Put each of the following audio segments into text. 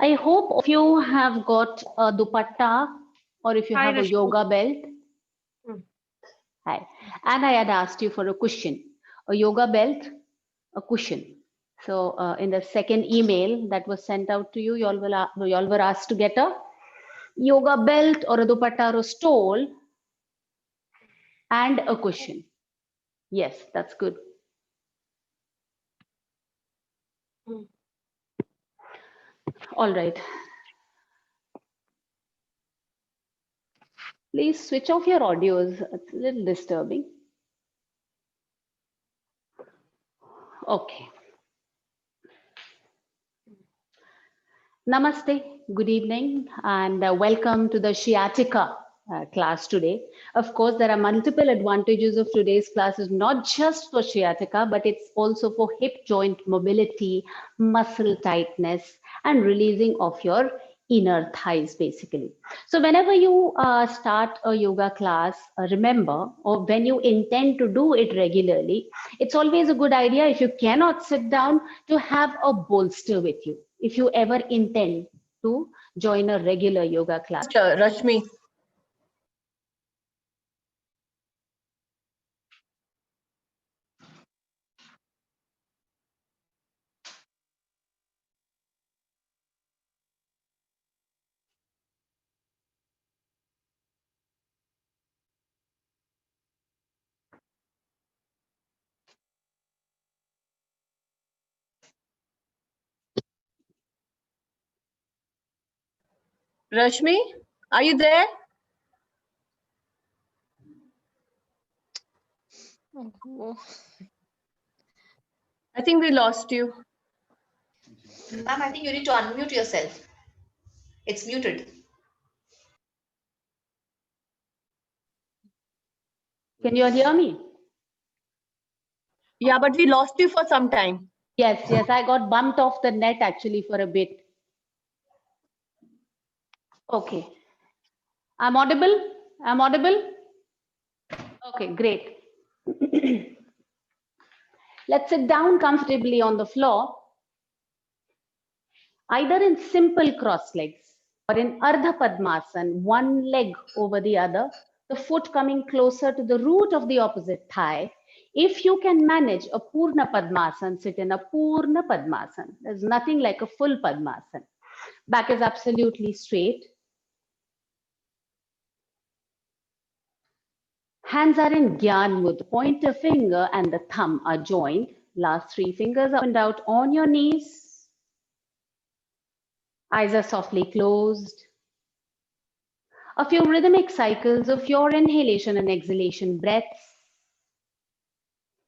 I hope of you have got a dupatta or if you Hi, have a Rashmi. yoga belt. Hmm. Hi. And I had asked you for a cushion, a yoga belt, a cushion. So in the second email that was sent out to you, you all were asked to get a yoga belt or a dupatta or a stole and a cushion. Yes, that's good. All right. Please switch off your audios. It's a little disturbing. Okay. Namaste, good evening, and welcome to the Sciatica class today. Of course, there are multiple advantages of today's class, is not just for sciatica, but it's also for hip joint mobility, muscle tightness, and releasing of your inner thighs, basically. So whenever you start a yoga class, remember, or when you intend to do it regularly, it's always a good idea, if you cannot sit down, to have a bolster with you. If you ever intend to join a regular yoga class. Rashmi. Rashmi, are you there? Oh, I think we lost you. ma'am, I think you need to unmute yourself. It's muted. Can you all hear me? Yeah, but we lost you for some time. Yes, yes, I got bumped off the net actually for a bit. Okay. I'm audible? I'm audible? Okay, great. Let's sit down comfortably on the floor, either in simple cross legs or in Ardha Padmasana, one leg over the other, the foot coming closer to the root of the opposite thigh. If you can manage a Purna Padmasana, sit in a Purna Padmasana. There's nothing like a full Padmasana. Back is absolutely straight. Hands are in Gyan Mudra. Pointer finger and the thumb are joined. Last three fingers are opened out on your knees. Eyes are softly closed. A few rhythmic cycles of your inhalation and exhalation breaths.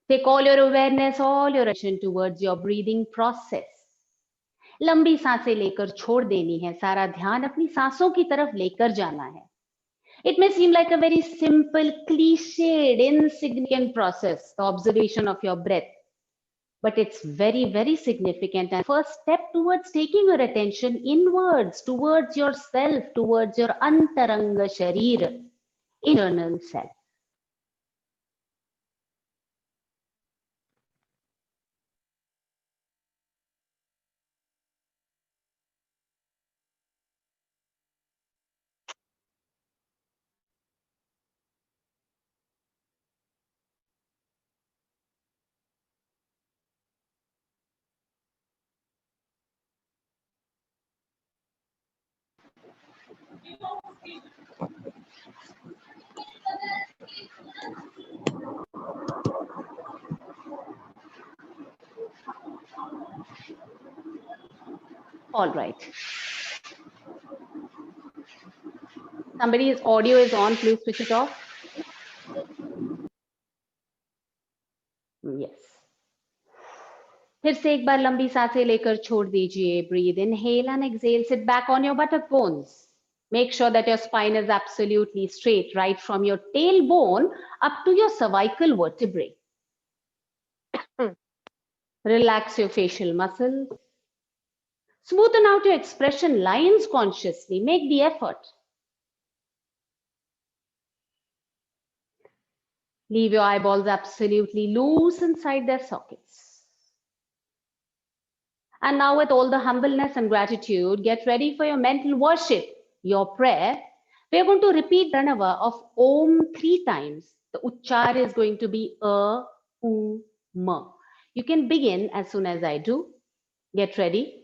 Take all your awareness, all your attention towards your breathing process. लंबी सांसें लेकर छोड़ देनी है, सारा ध्यान अपनी सांसों की तरफ लेकर जाना है. It may seem like a very simple, cliched, insignificant process, the observation of your breath. But it's very, very significant and first step towards taking your attention inwards, towards yourself, towards your antaranga sharir, internal self. All right. Somebody's audio is on, please switch it off. Yes. फिर से एक बार लंबी सांसें लेकर छोड़ दीजिए. Breathe, inhale and exhale. Sit back on your buttock bones. Make sure that your spine is absolutely straight, right from your tailbone up to your cervical vertebrae. Relax your facial muscles. Smoothen out your expression lines consciously. Make the effort. Leave your eyeballs absolutely loose inside their sockets. And now, with all the humbleness and gratitude, get ready for your mental worship, your prayer. We are going to repeat Pranava of Om 3 times. The Uchchar is going to be A, U, Ma. You can begin as soon as I do. Get ready.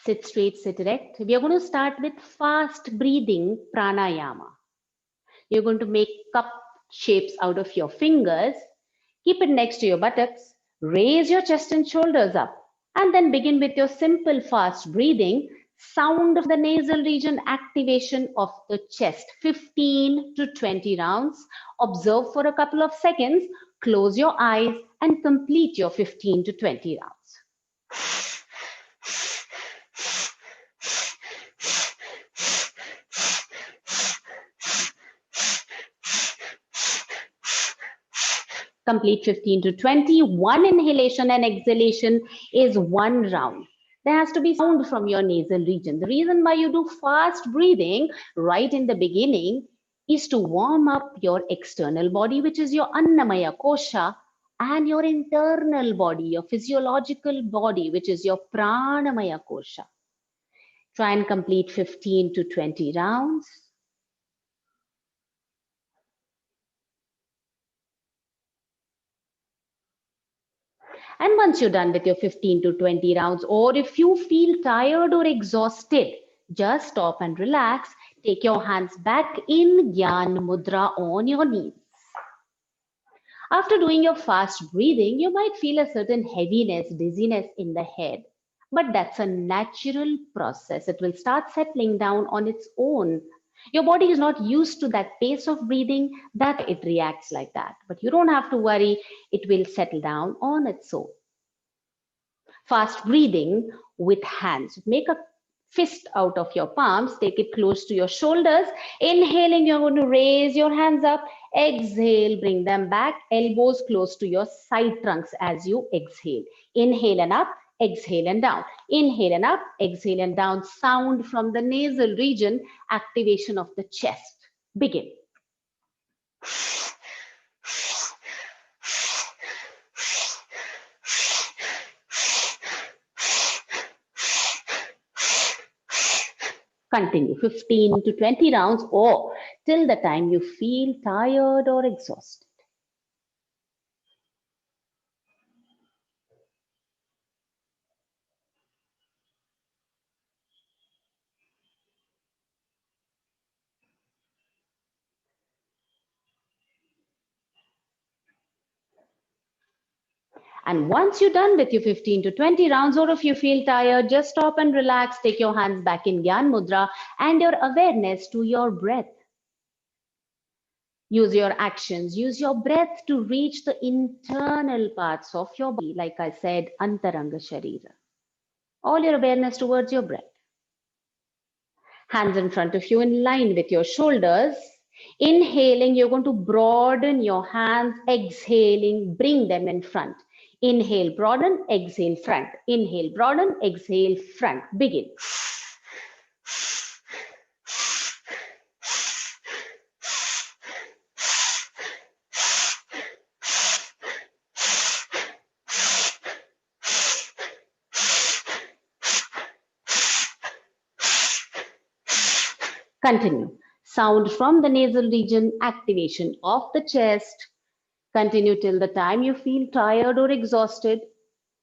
Sit straight, sit erect. We are going to start with fast breathing pranayama. You're going to make cup shapes out of your fingers. Keep it next to your buttocks. Raise your chest and shoulders up. And then begin with your simple fast breathing. Sound of the nasal region, activation of the chest. 15 to 20 rounds. Observe for a couple of seconds. Close your eyes and complete your 15 to 20 rounds. Complete 15 to 20. One inhalation and exhalation is 1 round. There has to be sound from your nasal region. The reason why you do fast breathing right in the beginning is to warm up your external body, which is your Annamaya Kosha, and your internal body, your physiological body, which is your Pranamaya Kosha. Try and complete 15 to 20 rounds. And once you're done with your 15 to 20 rounds, or if you feel tired or exhausted, just stop and relax. Take your hands back in Gyan Mudra on your knees. After doing your fast breathing, you might feel a certain heaviness, dizziness in the head. But that's a natural process. It will start settling down on its own. Your body is not used to that pace of breathing that it reacts like that. But you don't have to worry, it will settle down on its own. Fast breathing with hands. Make a fist out of your palms, take it close to your shoulders. Inhaling, you're going to raise your hands up. Exhale, bring them back. Elbows close to your side trunks as you exhale. Inhale and up, exhale and down. Inhale and up, exhale and down. Sound from the nasal region, activation of the chest. Begin. Continue 15 to 20 rounds or till the time you feel tired or exhausted. And once you're done with your 15 to 20 rounds, or if you feel tired, just stop and relax. Take your hands back in Gyan Mudra and your awareness to your breath. Use your actions, use your breath to reach the internal parts of your body. Like I said, Antaranga Sharira. All your awareness towards your breath. Hands in front of you in line with your shoulders. Inhaling, you're going to broaden your hands. Exhaling, bring them in front. Inhale, broaden, exhale, front. Inhale, broaden, exhale, front. Begin. Continue. Sound from the nasal region, activation of the chest. Continue till the time you feel tired or exhausted,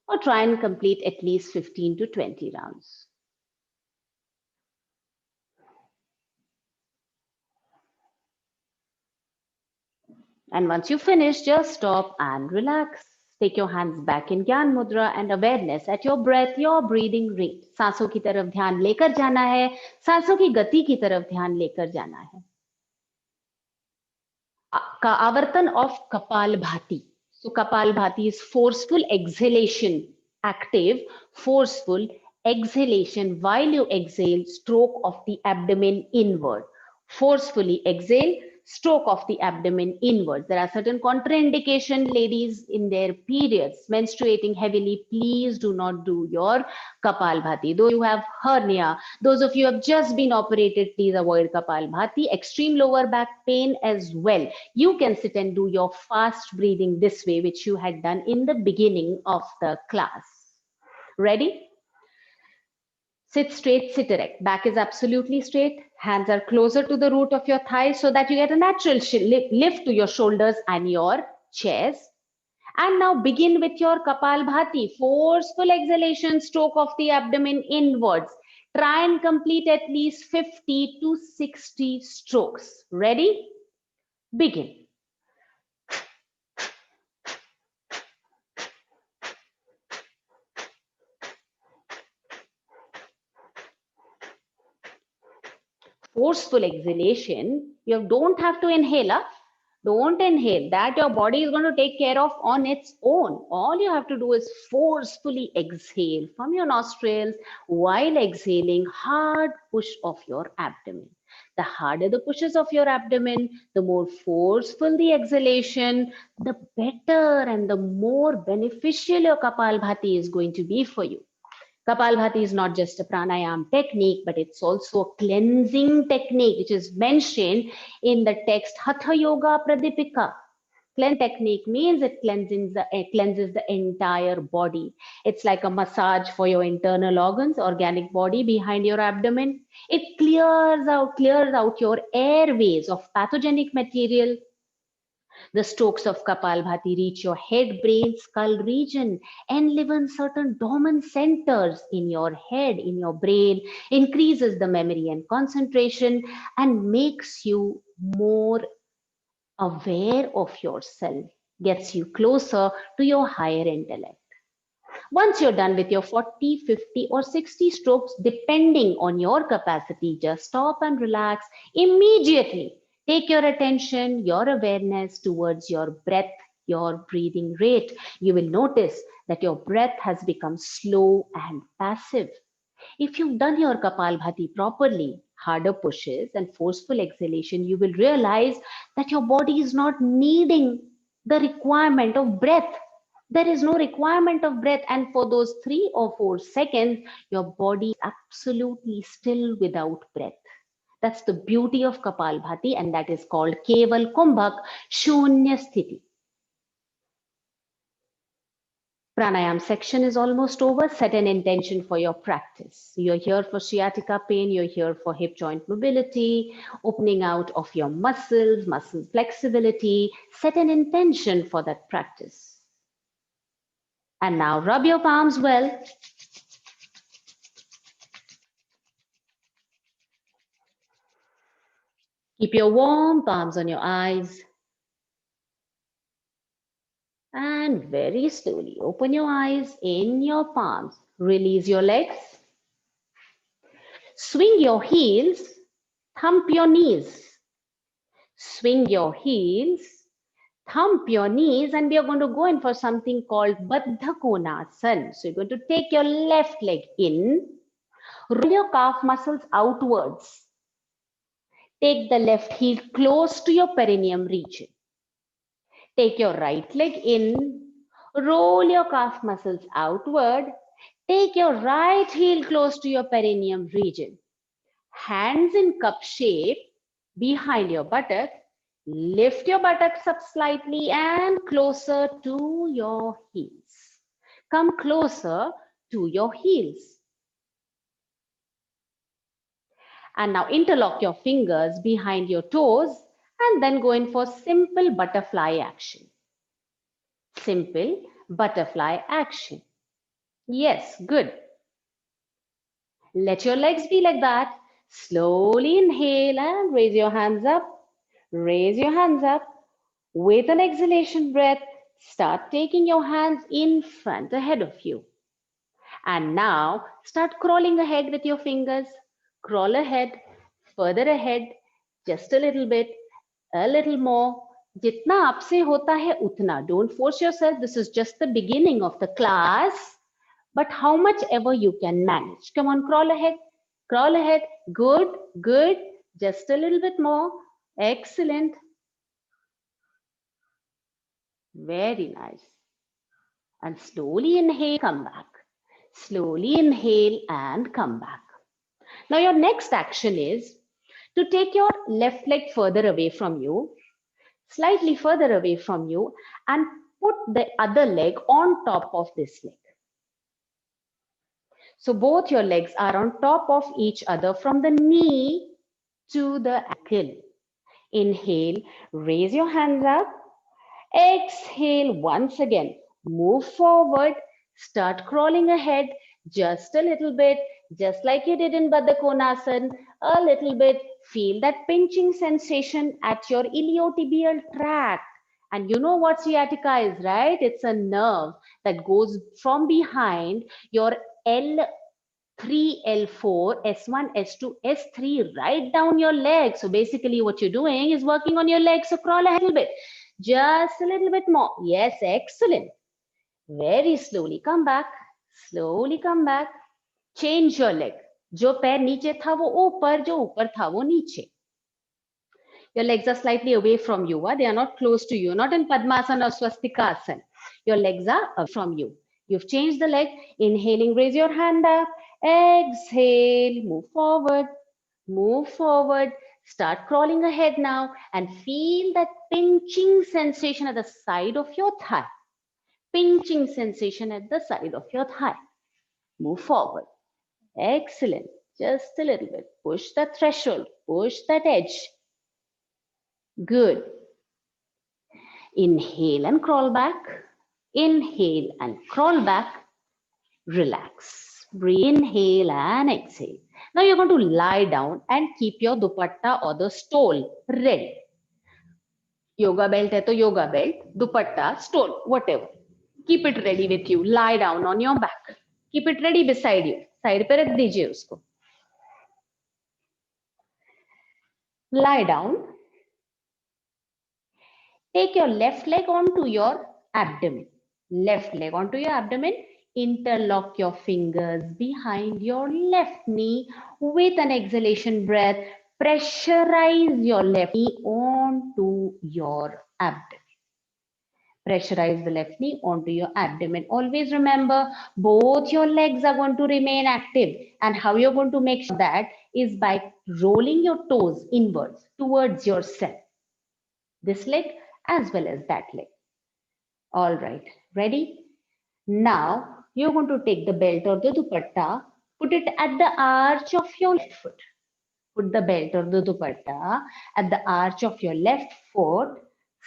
or try and complete at least 15 to 20 rounds. And once you finish, just stop and relax. Take your hands back in Gyan Mudra and awareness at your breath, your breathing rate. सांसों की तरफ ध्यान लेकर जाना है, सांसों की गति की तरफ ध्यान लेकर जाना है. का आवर्तन of Kapalbhati. So Kapalbhati is forceful exhalation, active, forceful exhalation while you exhale, stroke of the abdomen inward. Forcefully exhale, stroke of the abdomen inwards. There are certain contraindication, ladies, in their periods, menstruating heavily. Please do not do your Kapalbhati. Though you have hernia, those of you who have just been operated, please avoid Kapalbhati. Extreme lower back pain as well. You can sit and do your fast breathing this way, which you had done in the beginning of the class. Ready? Sit straight, sit erect. Back is absolutely straight. Hands are closer to the root of your thighs so that you get a natural lift to your shoulders and your chest. And now begin with your Kapalbhati. Forceful exhalation, stroke of the abdomen inwards. Try and complete at least 50 to 60 strokes. Ready? Begin. Forceful exhalation, you don't have to inhale. Don't inhale. That your body is going to take care of on its own. All you have to do is forcefully exhale from your nostrils while exhaling, hard push of your abdomen. The harder the pushes of your abdomen, the more forceful the exhalation, the better and the more beneficial your Kapalbhati is going to be for you. Kapalbhati is not just a pranayam technique, but it's also a cleansing technique, which is mentioned in the text Hatha Yoga Pradipika. Cleanse technique means it cleanses the entire body. It's like a massage for your internal organs, organic body behind your abdomen. It clears out your airways of pathogenic material. The strokes of Kapalbhati reach your head, brain, skull region and live in certain dormant centers in your head, in your brain, increases the memory and concentration and makes you more aware of yourself, gets you closer to your higher intellect. Once you're done with your 40, 50 or 60 strokes, depending on your capacity, just stop and relax immediately. Take your attention, your awareness towards your breath, your breathing rate. You will notice that your breath has become slow and passive. If you've done your Kapalbhati properly, harder pushes and forceful exhalation, you will realize that your body is not needing the requirement of breath. There is no requirement of breath, and for those 3 or 4 seconds, your body is absolutely still without breath. That's the beauty of Kapalbhati, and that is called Keval Kumbhak Shunya Sthiti. Pranayam section is almost over. Set an intention for your practice. You're here for sciatica pain, you're here for hip joint mobility, opening out of your muscles, muscle flexibility. Set an intention for that practice. And now rub your palms well. Keep your warm palms on your eyes. And very slowly open your eyes in your palms. Release your legs. Swing your heels. Thump your knees. Swing your heels. Thump your knees, and we are going to go in for something called Baddha Konasana. So you're going to take your left leg in. Roll your calf muscles outwards. Take the left heel close to your perineum region. Take your right leg in, roll your calf muscles outward. Take your right heel close to your perineum region. Hands in cup shape behind your buttock. Lift your buttocks up slightly and closer to your heels. Come closer to your heels. And now interlock your fingers behind your toes and then go in for simple butterfly action. Simple butterfly action. Yes, good. Let your legs be like that. Slowly inhale and raise your hands up. Raise your hands up. With an exhalation breath, start taking your hands in front ahead of you. And now start crawling ahead with your fingers. Crawl ahead, further ahead, just a little more. जितना आपसे होता है उतना. Don't force yourself. This is just the beginning of the class. But how much ever you can manage. Come on, crawl ahead. Crawl ahead. Good, good. Just a little bit more. Excellent. Very nice. And slowly inhale, come back. Slowly inhale and come back. Now your next action is to take your left leg further away from you, slightly further away from you, and put the other leg on top of this leg. So both your legs are on top of each other from the knee to the ankle. Inhale, raise your hands up. Exhale once again. Move forward. Start crawling ahead just a little bit, just like you did in Baddha Konasana. A little bit. Feel that pinching sensation at your iliotibial tract. And you know what sciatica is, right? It's a nerve that goes from behind your L3, L4, S1, S2, S3, right down your leg. So basically what you're doing is working on your legs. So crawl a little bit, just a little bit more. Yes, excellent. Very slowly come back, slowly come back. Change your leg. जो पैर नीचे था वो ऊपर, जो ऊपर था वो नीचे. Your legs are slightly away from you. They are not close to you. Not in Padmasana or Swastikasana. Your legs are away from you. You've changed the leg. Inhaling, raise your hand up. Exhale, move forward. Move forward. Start crawling ahead now and feel that pinching sensation at the side of your thigh. Pinching sensation at the side of your thigh. Move forward. Excellent. Just a little bit. Push that threshold. Push that edge. Good. Inhale and crawl back. Inhale and crawl back. Relax. Breathe. Inhale and exhale. Now you're going to lie down and keep your dupatta or the stole ready. Yoga belt hai to yoga belt, dupatta, stole, whatever. Keep it ready with you. Lie down on your back. Keep it ready beside you. Side पे रख दीजिए उसको. Lie down. Take your left leg onto your abdomen. Left leg onto your abdomen. Interlock your fingers behind your left knee with an exhalation breath. Pressurize your left knee onto your abdomen. Pressurize the left knee onto your abdomen. Always remember, both your legs are going to remain active. And how you're going to make sure that is by rolling your toes inwards towards yourself. This leg as well as that leg. All right, ready? Now, you're going to take the belt or the dupatta, put it at the arch of your left foot. Put the belt or the dupatta at the arch of your left foot.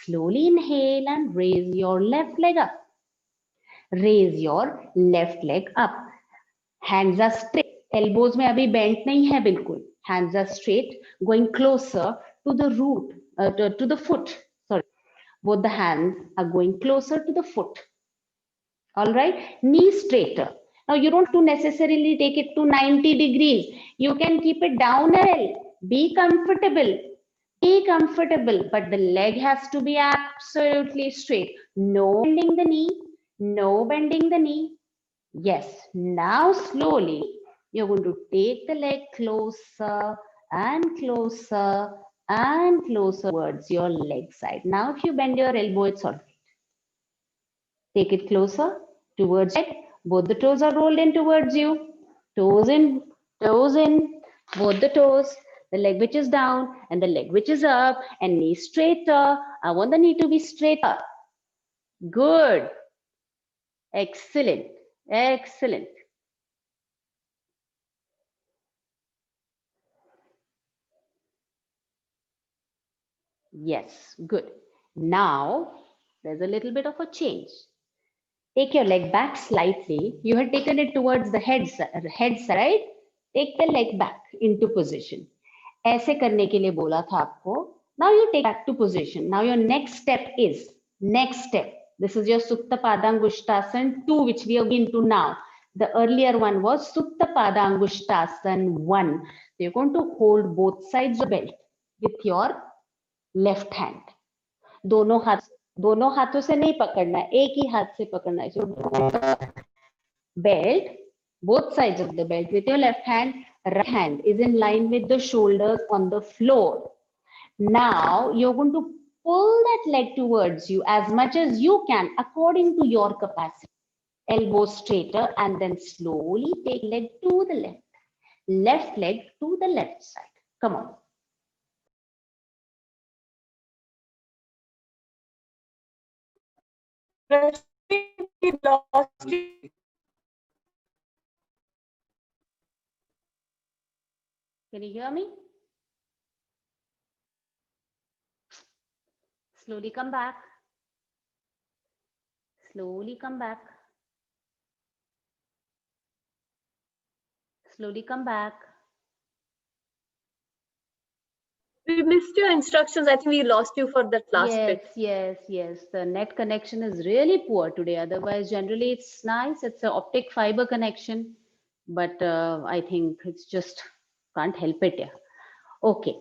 Slowly inhale and raise your left leg up. Raise your left leg up. Hands are straight. Elbows में अभी bent नहीं है बिल्कुल. Hands are straight, going closer to the root, to the foot. Sorry, both the hands are going closer to the foot. All right, knee straighter. Now you don't have to necessarily take it to 90 degrees. You can keep it down a little. Be comfortable. Be comfortable, but the leg has to be absolutely straight. No bending the knee. No bending the knee. Yes. Now slowly you're going to take the leg closer and closer and closer towards your leg side. Now if you bend your elbow, it's all right. Take it closer towards it. Both the toes are rolled in towards you. Toes in, both the toes. The leg which is down and the leg which is up, and knee straighter. I want the knee to be straighter. Good. Excellent. Excellent. Yes, good. Now, there's a little bit of a change. Take your leg back slightly. You had taken it towards the head side, right? Take the leg back into position. ऐसे करने के लिए बोला था आपको. Now you take back to position. Now your next step is, this is your Supta Padangushtasana 2, which we are going to now. The earlier one was Supta Padangushtasana 1. So you're going to hold both sides of the belt with your left hand. दोनों हाथों से नहीं पकड़ना है, एक ही हाथ से पकड़ना है. So belt, both sides of the belt with your left hand. Right hand is in line with the shoulders on the floor. Now you're going to pull that leg towards you as much as you can according to your capacity. Elbow straighter, and then slowly take leg to the left. Left leg to the left side. Come on. We lost you. Can you hear me? Slowly come back. Slowly come back. Slowly come back. We missed your instructions. I think we lost you for that last bit. Yes. The net connection is really poor today. Otherwise, generally it's nice. It's an optic fiber connection, but I think it's just can't help it. Yeah. Okay.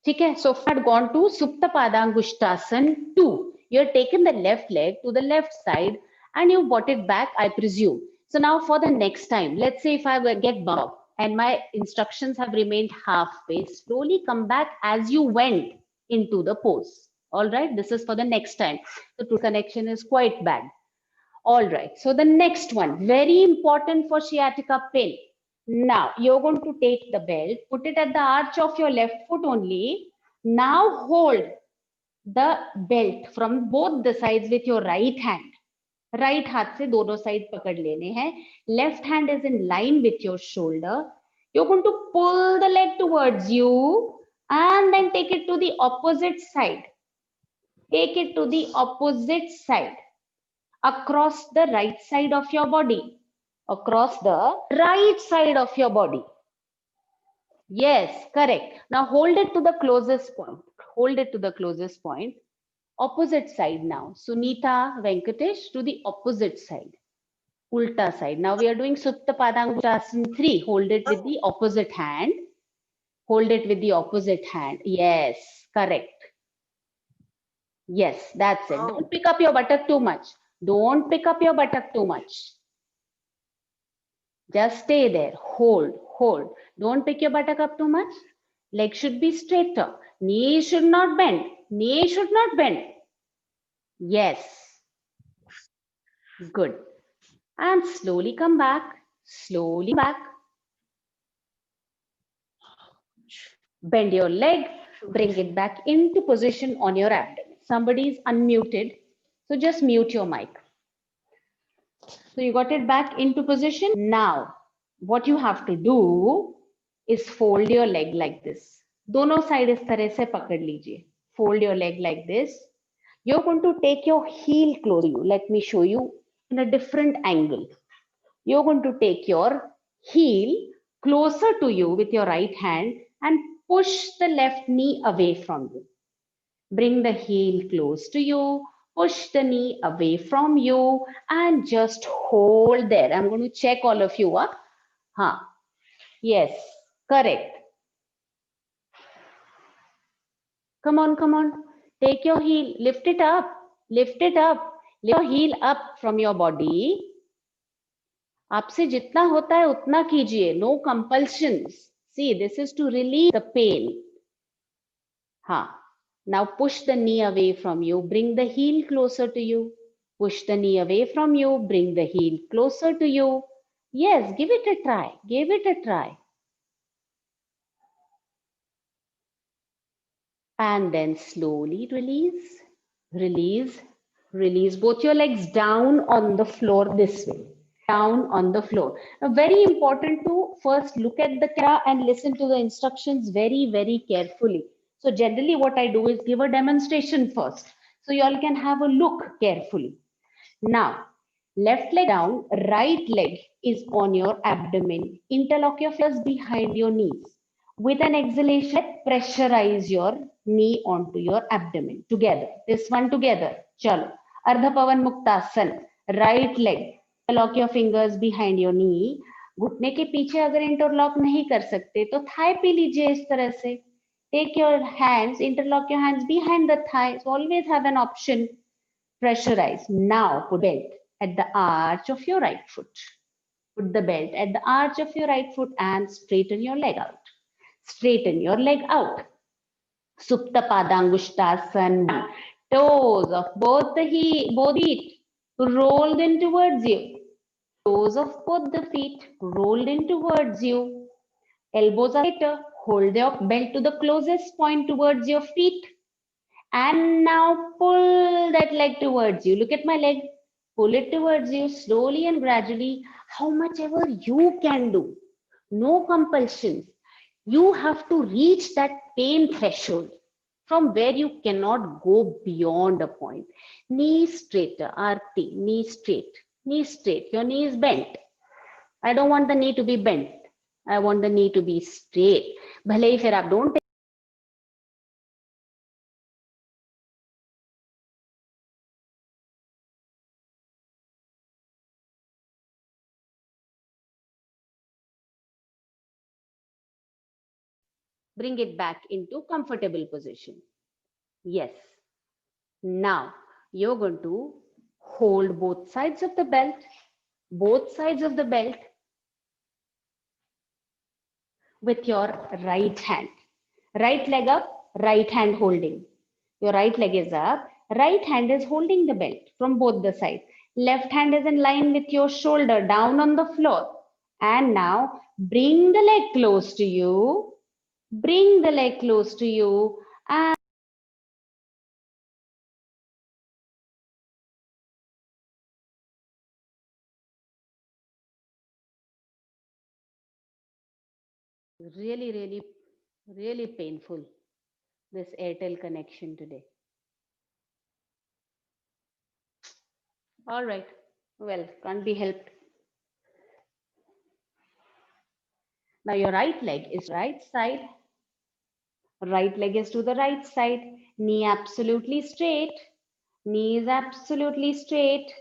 Okay. So I had gone to Supta Padangushtasana 2. You're taken the left leg to the left side and you brought it back, I presume. So now for the next time, let's say if I get bumped up and my instructions have remained halfway, slowly come back as you went into the pose. All right. This is for the next time. The connection is quite bad. All right. So the next one, very important for sciatica pain. Now you're going to take the belt, put it at the arch of your left foot only. Now hold the belt from both the sides with your right hand. Right हाथ से दोनों side पकड़ लेने हैं. Left hand is in line with your shoulder. You're going to pull the leg towards you and then take it to the opposite side. Take it to the opposite side. Across the right side of your body. Across the right side of your body. Yes, correct. Now hold it to the closest point. Hold it to the closest point. Opposite side now. Sunita Venkatesh to the opposite side. Ulta side. Now we are doing Supta Padangushtasana 3. Hold it with the opposite hand. Hold it with the opposite hand. Yes, correct. Yes, that's it. Don't pick up your buttock too much. Don't pick up your buttock too much. Just stay there. Hold. Don't pick your buttock up too much. Leg should be straighter. Knee should not bend. Knee should not bend. Yes. Good. And slowly come back. Slowly back. Bend your leg. Bring it back into position on your abdomen. Somebody is unmuted. So just mute your mic. So you got it back into position. Now, what you have to do is fold your leg like this. दोनों side इस तरह से पकड़ लीजिए. Fold your leg like this. You're going to take your heel close to you. Let me show you in a different angle. You're going to take your heel closer to you with your right hand and push the left knee away from you. Bring the heel close to you. Push the knee away from you and just hold there. I'm going to check all of you. Yes, correct. Come on. Take your heel, lift it up. Lift your heel up from your body. आपसे जितना होता है उतना कीजिए. No compulsions. See, this is to relieve the pain. Now push the knee away from you. Bring the heel closer to you. Push the knee away from you. Bring the heel closer to you. Yes, give it a try. Give it a try. And then slowly release. Release both your legs down on the floor this way. Down on the floor. Now, very important to first look at the camera and listen to the instructions very, very carefully. So generally what I do is give a demonstration first. So you all can have a look carefully. Now, left leg down, right leg is on your abdomen. Interlock your fingers behind your knees. With an exhalation, pressurize your knee onto your abdomen together. This one together. Chalo. Ardha Pavan Muktasana. Right leg. Lock your fingers behind your knee. घुटने के पीछे अगर interlock नहीं कर सकते तो Thai पे लीजिए इस तरह से. Take your hands, interlock your hands behind the thighs. Always have an option. Pressurize. Now put belt at the arch of your right foot. Put the belt at the arch of your right foot and straighten your leg out. Straighten your leg out. Supta Padangushtasana. Toes of both feet rolled in towards you. Toes of both the feet rolled in towards you. Elbows are straighter. Hold your belt to the closest point towards your feet. And now pull that leg towards you. Look at my leg. Pull it towards you slowly and gradually, how much ever you can do. No compulsions. You have to reach that pain threshold from where you cannot go beyond a point. Knee straighter, Arti, knee straight, knee straight. Your knee is bent. I don't want the knee to be bent. I want the knee to be straight. भले ही फिर आप don't bring it back into comfortable position. Yes. Now you're going to hold both sides of the belt, with your right hand. Right leg up, right hand holding. Your right leg is up, right hand is holding the belt from both the sides. Left hand is in line with your shoulder down on the floor. And now bring the leg close to you. Bring the leg close to you and really painful, this Airtel connection today. All right, well, can't be helped. Now your right leg is right side. Right leg is to the right side. Knee absolutely straight. Knee is absolutely straight.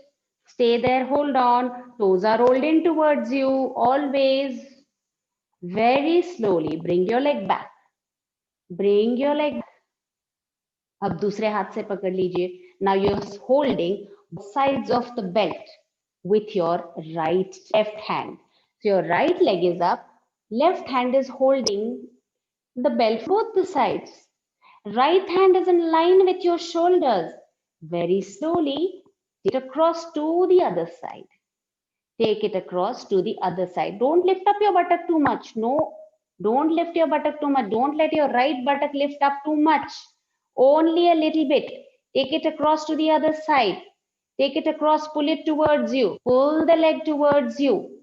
Stay there, hold on. Toes are rolled in towards you. Always. Very slowly. Bring your leg back. Bring your leg back. अब दूसरे हाथ से पकड़ लीजिए. Now you're holding sides of the belt with your left hand. So your right leg is up. Left hand is holding the belt both the sides. Right hand is in line with your shoulders. Very slowly, take it across to the other side. Take it across to the other side. Don't lift up your buttock too much. No, don't lift your buttock too much. Don't let your right buttock lift up too much. Only a little bit. Take it across to the other side. Take it across, pull it towards you. Pull the leg towards you.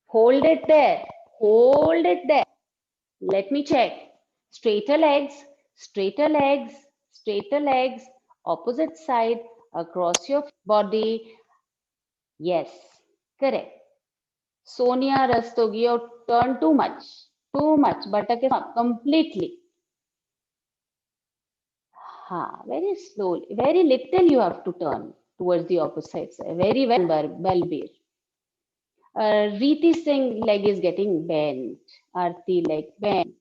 Hold it there. Hold it there. Let me check. Straighter legs, straighter legs, straighter legs, opposite side, across your body. Yes, correct. Sonia Rastogi, you turn too much, buttock is up completely. Very slowly, very little you have to turn towards the opposite side. Very well, Balbir. Reeti Singh leg is getting bent. Arti leg bent.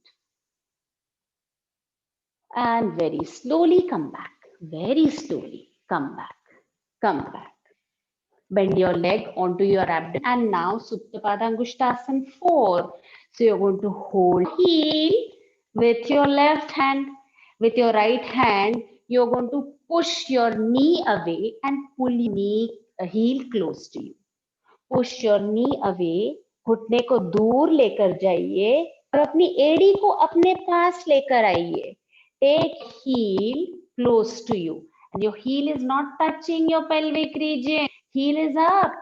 And very slowly come back. Very slowly come back. Come back. Bend your leg onto your abdomen. And now Supta Padangushtasana 4. So you're going to hold heel with your left hand. With your right hand, you're going to push your knee away and pull your heel close to you. Push your knee away. घुटने को दूर लेकर जाइए और अपनी एड़ी को अपने पास लेकर आइए. Take heel close to you. And your heel is not touching your pelvic region. Heel is up.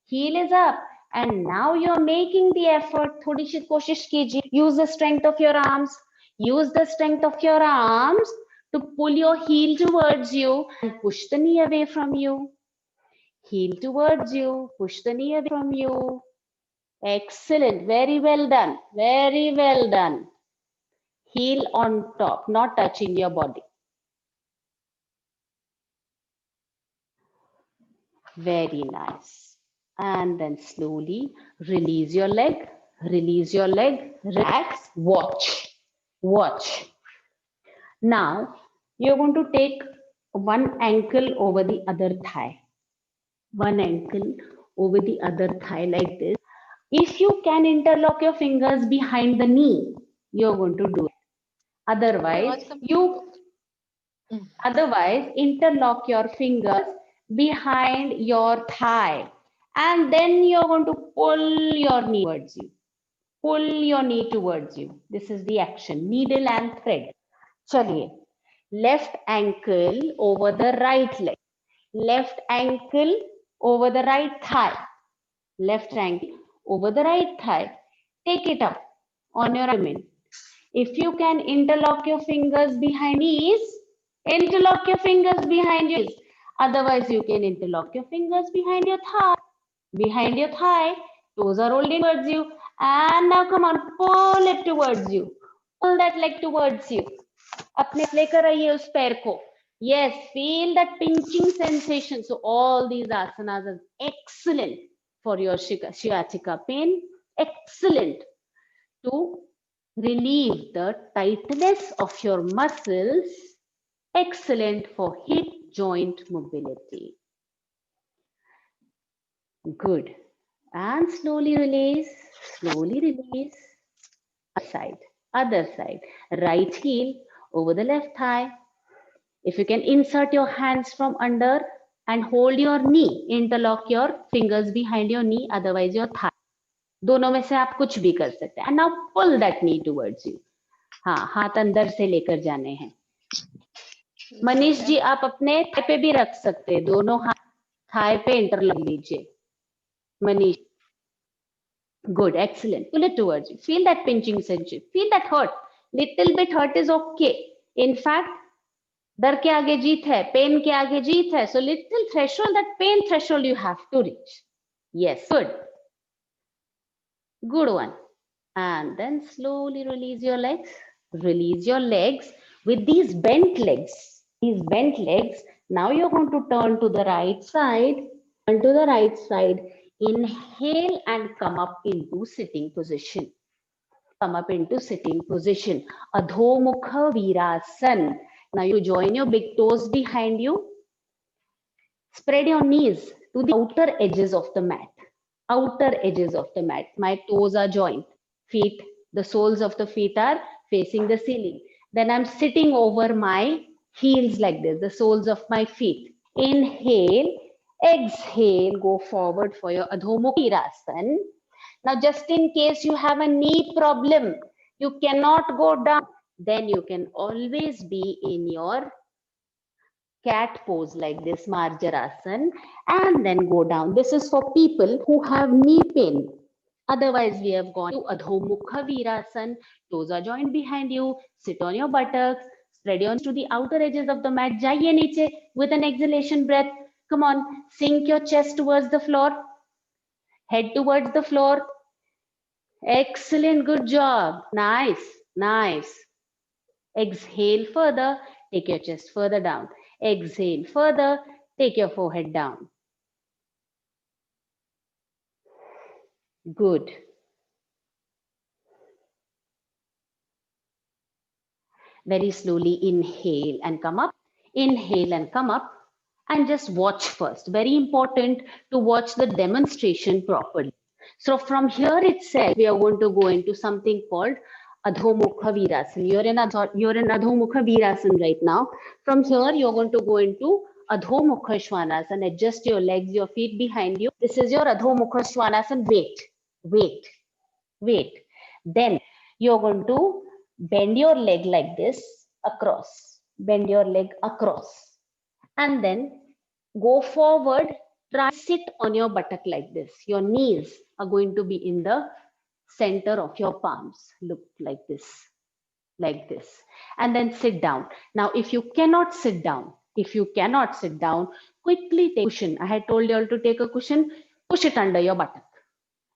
Heel is up. And now you're making the effort. थोड़ी सी कोशिश कीजिए. Use the strength of your arms. Use the strength of your arms to pull your heel towards you and push the knee away from you. Heel towards you. Push the knee away from you. Excellent. Very well done. Very well done. Heel on top, not touching your body. Very nice. And then slowly release your leg, relax, watch, watch. Now you're going to take one ankle over the other thigh, one ankle over the other thigh like this. If you can interlock your fingers behind the knee, you're going to do it. Otherwise, interlock your fingers behind your thigh, and then you're going to pull your knee towards you. Pull your knee towards you. This is the action. Needle and thread. Chaliye. Left ankle over the right leg. Left ankle over the right thigh. Left ankle over the right thigh. Take it up on your abdomen. If you can interlock your fingers behind knees, interlock your fingers behind your knees. Otherwise, you can interlock your fingers behind your thigh. Behind your thigh, toes are holding towards you. And now come on, pull it towards you. Pull that leg towards you. अपने लेकर आइए उस पैर को. Yes, feel that pinching sensation. So all these asanas are excellent for your sciatica pain. Excellent to relieve the tightness of your muscles. Excellent for hip joint mobility. Good. And slowly release, slowly release. Other side. Right heel over the left thigh. If you can insert your hands from under and hold your knee, interlock your fingers behind your knee, otherwise your thigh. दोनों में से आप कुछ भी कर सकते हैं. And now pull that knee towards you. हाँ, हाथ अंदर से लेकर जाने हैं. मनीष जी, आप अपने थाई पे भी रख सकते हैं. दोनों हाथ थाई पे इंटरलॉक लीजिए. Manish. Good, excellent. Pull it towards you. Feel that pinching sensation. Feel that hurt. Little bit hurt is okay. In fact, डर के आगे जीत है, pain के आगे जीत है. So little threshold, that pain threshold you have to reach. Yes, good. Good one. And then slowly release your legs. Release your legs with these bent legs. These bent legs. Now you're going to turn to the right side. Turn to the right side. Inhale and come up into sitting position. Come up into sitting position. Adho Mukha Virasana. Now you join your big toes behind you. Spread your knees to the outer edges of the mat. Outer edges of the mat. My toes are joined. Feet, the soles of the feet are facing the ceiling. Then I'm sitting over my heels like this, the soles of my feet. Inhale, exhale, go forward for your Adho Mukha Virasana. Now, just in case you have a knee problem, you cannot go down, then you can always be in your cat pose like this, Marjarasana, and then go down. This is for people who have knee pain. Otherwise, we have gone to Adho Mukha Virasana. Toes are joined behind you. Sit on your buttocks. Spread your arms to the outer edges of the mat. Jaiye niche with an exhalation breath. Come on, sink your chest towards the floor. Head towards the floor. Excellent, good job. Nice, nice. Exhale further, take your chest further down. Exhale further, take your forehead down. Good. Very slowly inhale and come up. Inhale and come up. And just watch first. Very important to watch the demonstration properly. So from here itself, we are going to go into something called Adho Mukha Virasana. You're in Adho Mukha Virasana right now. From here, you're going to go into Adho Mukha Svanasana. Adjust your legs, your feet behind you. This is your Adho Mukha Svanasana. Wait. Then you're going to bend your leg like this across. Bend your leg across. And then go forward, try sit on your buttock like this. Your knees are going to be in the center of your palms. Look like this. And then sit down. Now, if you cannot sit down, quickly take a cushion. I had told you all to take a cushion, push it under your buttock.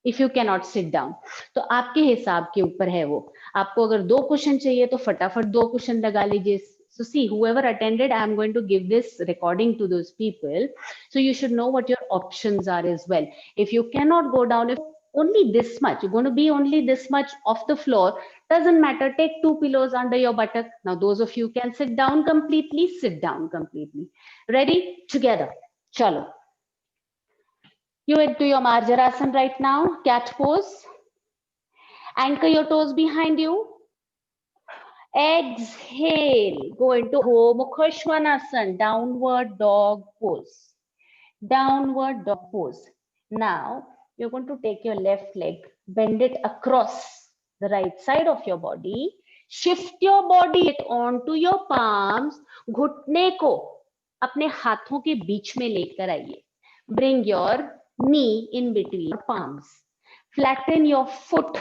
if you cannot sit down. तो आपके हिसाब के ऊपर है वो. आपको अगर 2 question चाहिए तो फटाफट 2 क्वेश्चन लगा लीजिए. So see, whoever attended, I am going to give this recording to those people. So you should know what your options are as well. If you cannot go down, if only this much, you're going to be only this much off the floor, doesn't matter. Take 2 pillows under your buttock. Now, those of you can sit down completely, sit down completely. Ready? Together. Chalo. You into your Marjarasana right now, cat pose. Anchor your toes behind you. Exhale, go into Mukha Svanasana, downward dog pose. Downward dog pose. Now, you're going to take your left leg, bend it across the right side of your body. Shift your body onto your palms. घुटने को अपने हाथों के बीच में लेकर आइए. Bring your knee in between your palms. Flatten your foot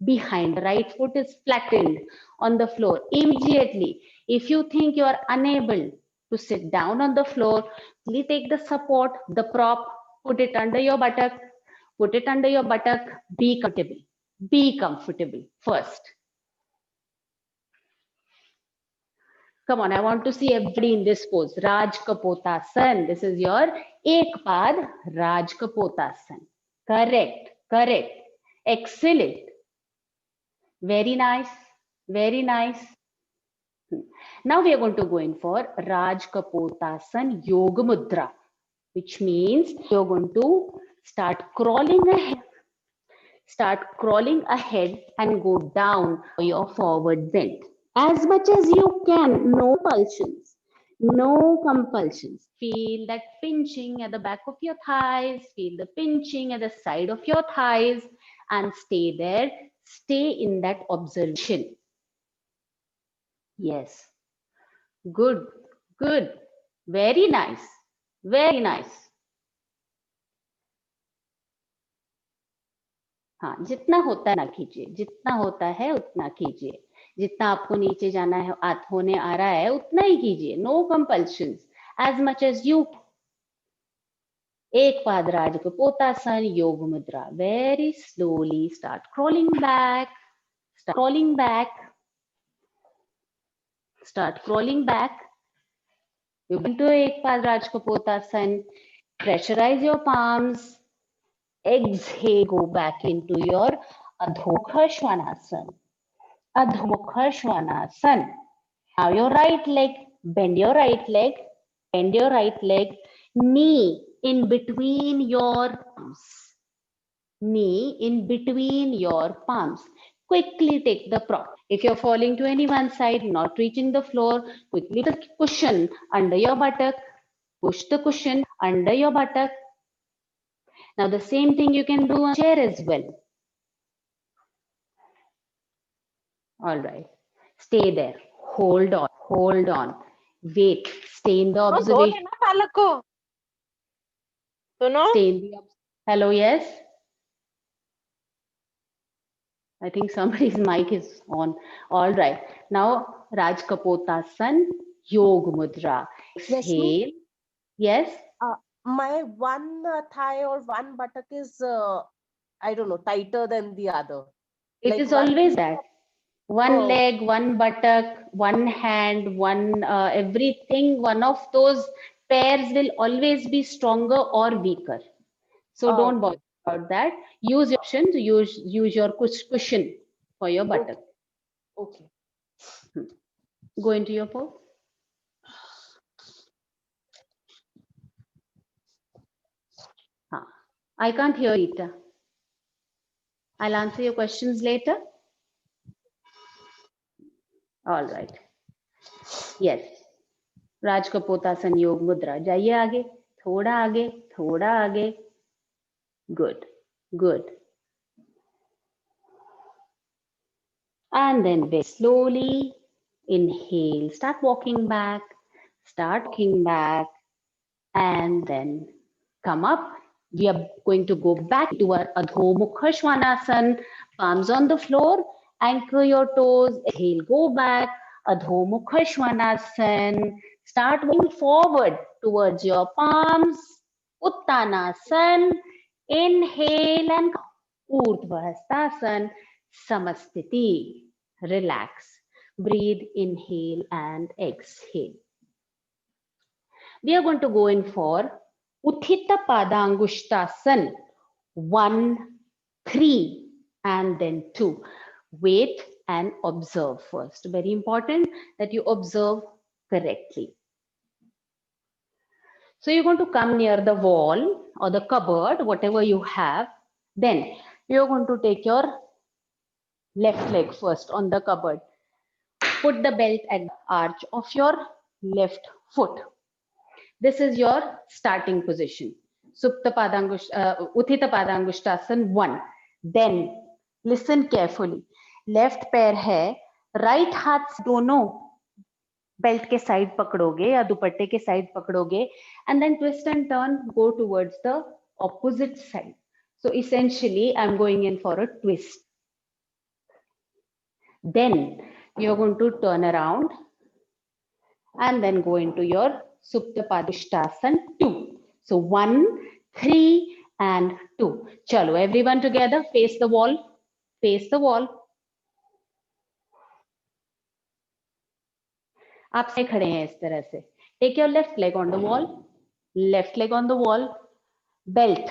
behind. Right foot is flattened on the floor. Immediately, if you think you are unable to sit down on the floor, please take the support, the prop, put it under your buttock. Put it under your buttock. Be comfortable. Be comfortable first. Come on, I want to see everybody in this pose. Raj Kapotasana. This is your Ekpad Raj Kapotasana. Correct, correct. Excellent. Very nice, very nice. Now we are going to go in for Raj Kapotasana Yoga Mudra, which means you're going to start crawling ahead. Start crawling ahead and go down for your forward bend. As much as you can, no compulsions. No compulsions. Feel that pinching at the back of your thighs. Feel the pinching at the side of your thighs and stay there. Stay in that observation. Yes. Good. Good. Very nice. Very nice. हाँ, जितना होता है ना कीजिए. जितना होता है उतना कीजिए. जितना आपको नीचे जाना है, होने आ रहा है, उतना ही कीजिए. No compulsions. As much as you. एक पाद राज कपोतासन योग मुद्रा. Very slowly start crawling back. Start crawling back. Start crawling back. You go into एक पाद राज kapotasana. Pressurize your palms. Exhale, go back into your Adho Mukha Svanasana. Adho Mukha Svanasana. Now your right leg, bend your right leg, bend your right leg, knee in between your palms. Knee in between your palms. Quickly take the prop. If you're falling to any one side, not reaching the floor, quickly put the cushion under your buttock. Push the cushion under your buttock. Now the same thing you can do on chair as well. All right. Stay there. Hold on. Hold on. Wait. Stay in the observation. Stay in the Hello, yes? I think somebody's mic is on. All right. Now Raj Kapotasana Yoga Mudra. Exhale. Yes? My one thigh or one buttock is, I don't know, tighter than the other. It Like is one- always that. One Oh. leg, one buttock, one hand, one everything. One of those pairs will always be stronger or weaker. So Oh, don't okay. bother about that. Use your option to use your cushion for your buttock. Okay. Go into your pose. I can't hear Rita. I'll answer your questions later. All right. Yes. Raj Kapotasana Yoga Mudra. जाइए आगे, थोड़ा आगे, थोड़ा आगे. Good. Good. And then very slowly inhale. Start walking back. Start walking back. And then come up. We are going to go back to our Adho Mukha Svanasana. Palms on the floor. Anchor your toes. Exhale. Go back. Adho Mukha Svanasana. Start moving forward towards your palms. Uttanasana. Inhale and Urdhva Samasthiti. Relax. Breathe, inhale and exhale. We are going to go in for Utthita Padangushtasana. 1, 3, and then 2. Wait and observe first. Very important that you observe correctly. So you're going to come near the wall or the cupboard, whatever you have. Then you're going to take your left leg first on the cupboard. Put the belt at the arch of your left foot. This is your starting position. Utthita Padangushtasana 1. Then listen carefully. Left पैर है, right हाथ दोनों belt के side पकड़ोगे या दुपट्टे के side पकड़ोगे, and then twist and turn, go towards the opposite side. So essentially I'm going in for a twist. Then you're going to turn around and then go into your Supta Padangushtasana 2. So 1, 3 and 2. Chalo, everyone together, face the wall, face the wall. आप से खड़े हैं इस तरह से. Take your left leg on the wall, left leg on the wall, belt.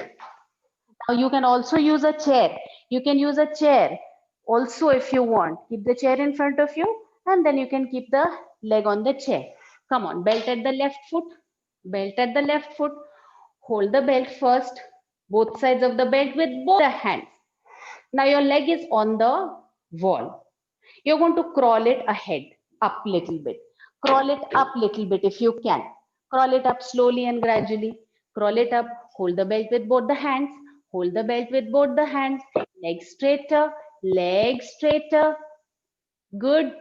Now you can also use a chair. You can use a chair also if you want. Keep the chair in front of you and then you can keep the leg on the chair. Come on, belt at the left foot, belt at the left foot. Hold the belt first, both sides of the belt with both the hands. Now your leg is on the wall. You're going to crawl it ahead, up little bit. Crawl it up little bit if you can. Crawl it up slowly and gradually. Crawl it up, hold the belt with both the hands. Hold the belt with both the hands. Leg straighter, leg straighter. Good.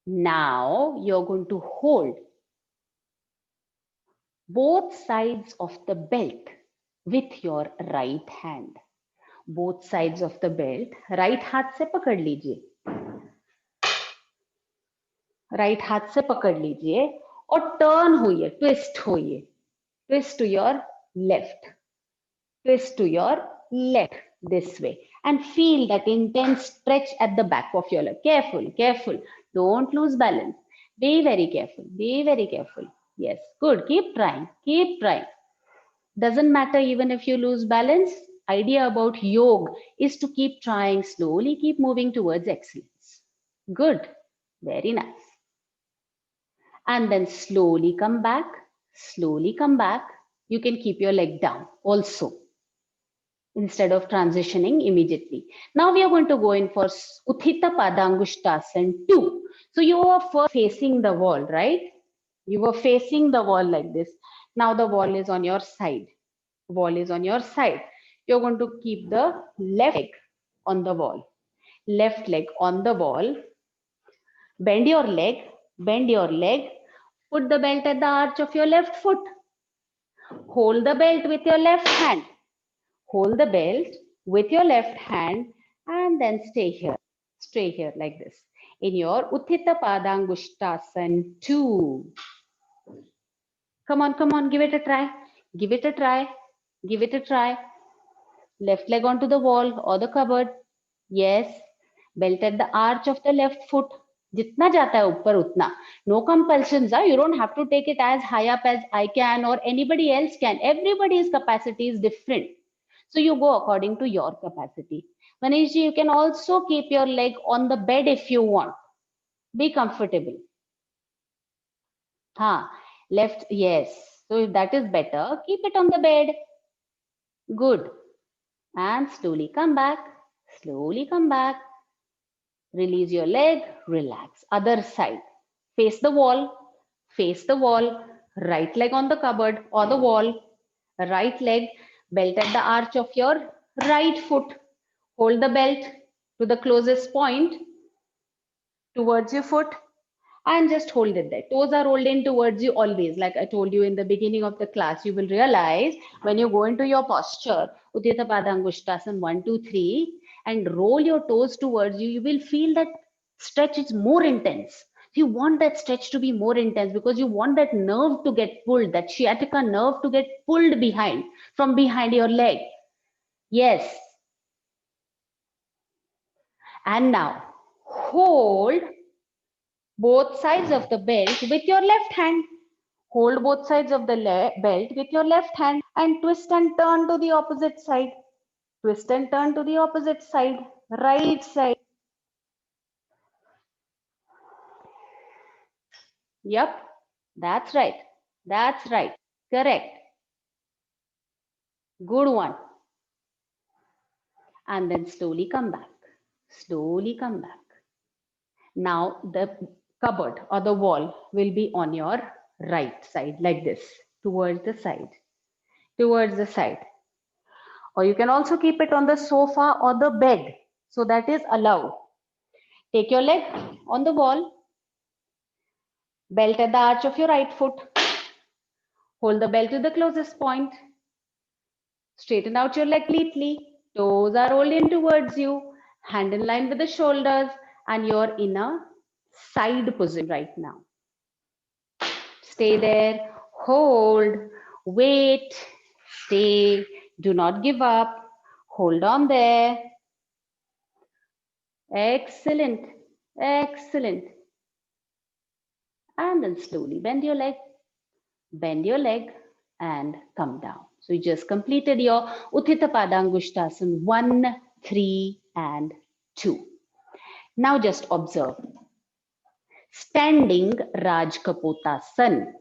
Now you're going to hold both sides of the belt with your right hand. Both sides of the belt, right हाथ से पकड़ लीजिए. Right हाथ से पकड़ लीजिए और turn होइए, twist होइए. Twist to your left. Twist to your left this way and feel that intense stretch at the back of your leg. Careful, careful. Don't lose balance. Be very careful. Be very careful. Yes, good. Keep trying. Keep trying. Doesn't matter even if you lose balance. Idea about yoga is to keep trying, slowly keep moving towards excellence. Good. Very nice. And then slowly come back. Slowly come back. You can keep your leg down also instead of transitioning immediately. Now we are going to go in for Utthita Padangushtasana 2. So you are first facing the wall, right? You were facing the wall like this. Now the wall is on your side. Wall is on your side. You're going to keep the left leg on the wall. Left leg on the wall. Bend your leg. Bend your leg. Put the belt at the arch of your left foot. Hold the belt with your left hand. Hold the belt with your left hand and then stay here. Stay here like this. In your Utthita Padangushtasana 2. Come on, come on, give it a try. Give it a try. Give it a try. Left leg onto the wall or the cupboard. Yes. Belt at the arch of the left foot. Jitna jata hai uppar utna. No compulsions. You don't have to take it as high up as I can or anybody else can. Everybody's capacity is different. So you go according to your capacity. Manish ji, you can also keep your leg on the bed if you want. Be comfortable. Left, yes. So if that is better, keep it on the bed. Good. And slowly come back. Slowly come back. Release your leg. Relax. Other side. Face the wall. Face the wall. Right leg on the cupboard or the wall. Right leg. Belt at the arch of your right foot. Hold the belt to the closest point towards your foot and just hold it there. Toes are rolled in towards you always. Like I told you in the beginning of the class, you will realize when you go into your posture, Utthita Padangushtasana 1, 2, 3, and roll your toes towards you, you will feel that stretch is more intense. You want that stretch to be more intense because you want that nerve to get pulled, that sciatica nerve to get pulled behind, from behind your leg. Yes. And now hold both sides of the belt with your left hand. Hold both sides of the belt with your left hand and twist and turn to the opposite side. Twist and turn to the opposite side, right side. Yep, that's right. That's right. Correct. Good one. And then slowly come back. Slowly come back. Now the cupboard or the wall will be on your right side, like this, towards the side, towards the side. Or you can also keep it on the sofa or the bed. So that is allowed. Take your leg on the wall, belt at the arch of your right foot. Hold the belt to the closest point. Straighten out your leg completely. Toes are rolled in towards you. Hand in line with the shoulders, and you're in a side position right now. Stay there. Hold. Wait. Stay. Do not give up. Hold on there. Excellent. Excellent. And then slowly bend your leg. Bend your leg and come down. So you just completed your Utthita Padangushtasana 1, 3, and 2. Now just observe. Standing Rajkapotasana.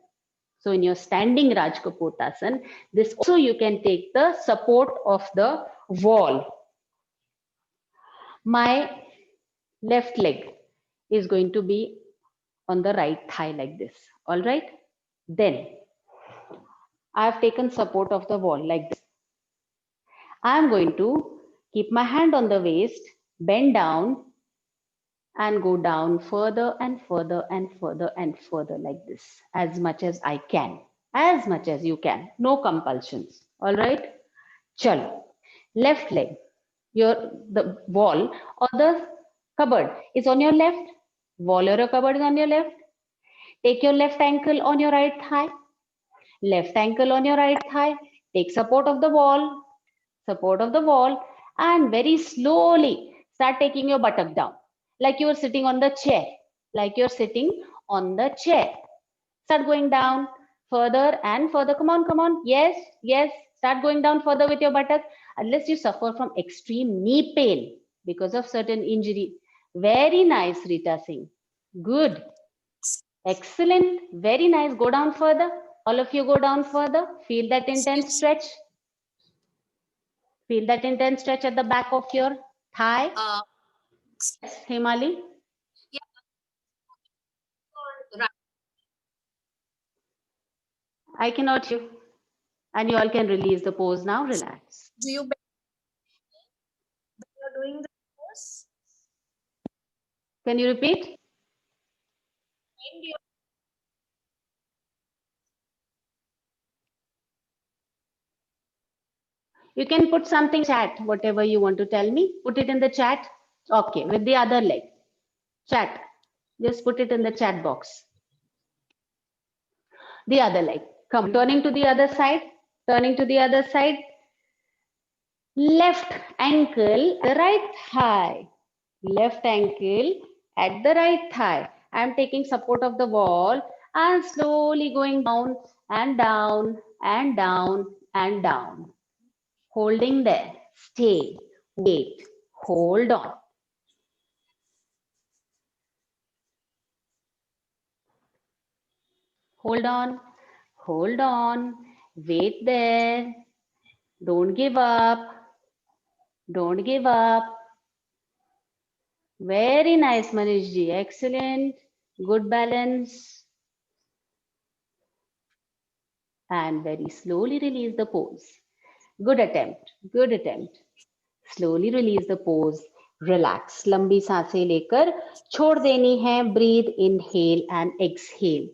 So in your standing Rajkapotasana, this also you can take the support of the wall. My left leg is going to be on the right thigh like this. All right. Then I have taken support of the wall like this. I am going to keep my hand on the waist, bend down and go down further and further and further and further like this, as much as I can, as much as you can, no compulsions. All right. Chalo. Left leg, the wall or the cupboard is on your left. Wall or a cupboard is on your left. Take your left ankle on your right thigh. Left ankle on your right thigh. Take support of the wall, and very slowly start taking your buttock down, like you are sitting on the chair, Start going down further and further. Come on. Yes. Start going down further with your buttock, unless you suffer from extreme knee pain because of certain injury. Very nice, Rita Singh. Good. Excellent. Very nice. Go down further. All of you go down further. Feel that intense stretch. Feel that intense stretch at the back of your thigh. Yes, Himali. I cannot hear you. And you all can release the pose now. Relax. Do you bend when you're doing the pose? Can you repeat? Bend your You can put something in chat, whatever you want to tell me. Put it in the chat. Okay, with the other leg. Chat. Just put it in the chat box. The other leg. Come, turning to the other side. Turning to the other side. Left ankle, the right thigh. Left ankle at the right thigh. I am taking support of the wall and slowly going down and down and down and down. Holding there. Stay. Wait. Hold on. Hold on. Hold on. Wait there. Don't give up. Don't give up. Very nice, Manish ji. Excellent. Good balance. And very slowly release the pose. Good attempt. Good attempt. Slowly release the pose. Relax. लंबी सांसें लेकर छोड़ देनी है. Breathe, inhale and exhale.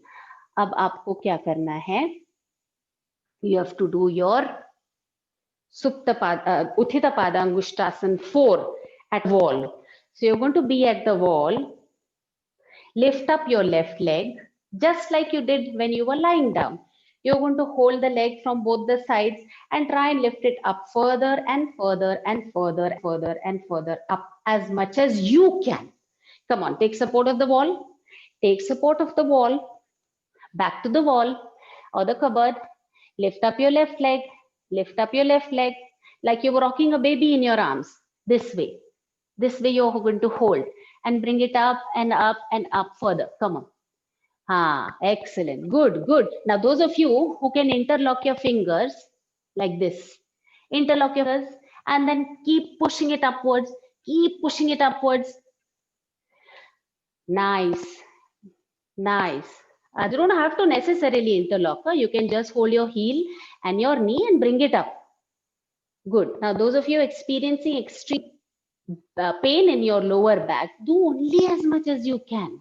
अब आपको क्या करना है? You have to do your Utthita Padangushtasana 4 at wall. So you're going to be at the wall. Lift up your left leg, just like you did when you were lying down. You're going to hold the leg from both the sides and try and lift it up further and further and further and further and further up as much as you can. Come on, take support of the wall. Take support of the wall. Back to the wall or the cupboard. Lift up your left leg. Lift up your left leg like you were rocking a baby in your arms. This way. This way you're going to hold and bring it up and up and up further. Come on. Ah, excellent. Good, good. Now, those of you who can interlock your fingers like this, interlock your fingers and then keep pushing it upwards. Keep pushing it upwards. Nice. Nice. You don't have to necessarily interlock. You can just hold your heel and your knee and bring it up. Good. Now, those of you experiencing extreme pain in your lower back, do only as much as you can.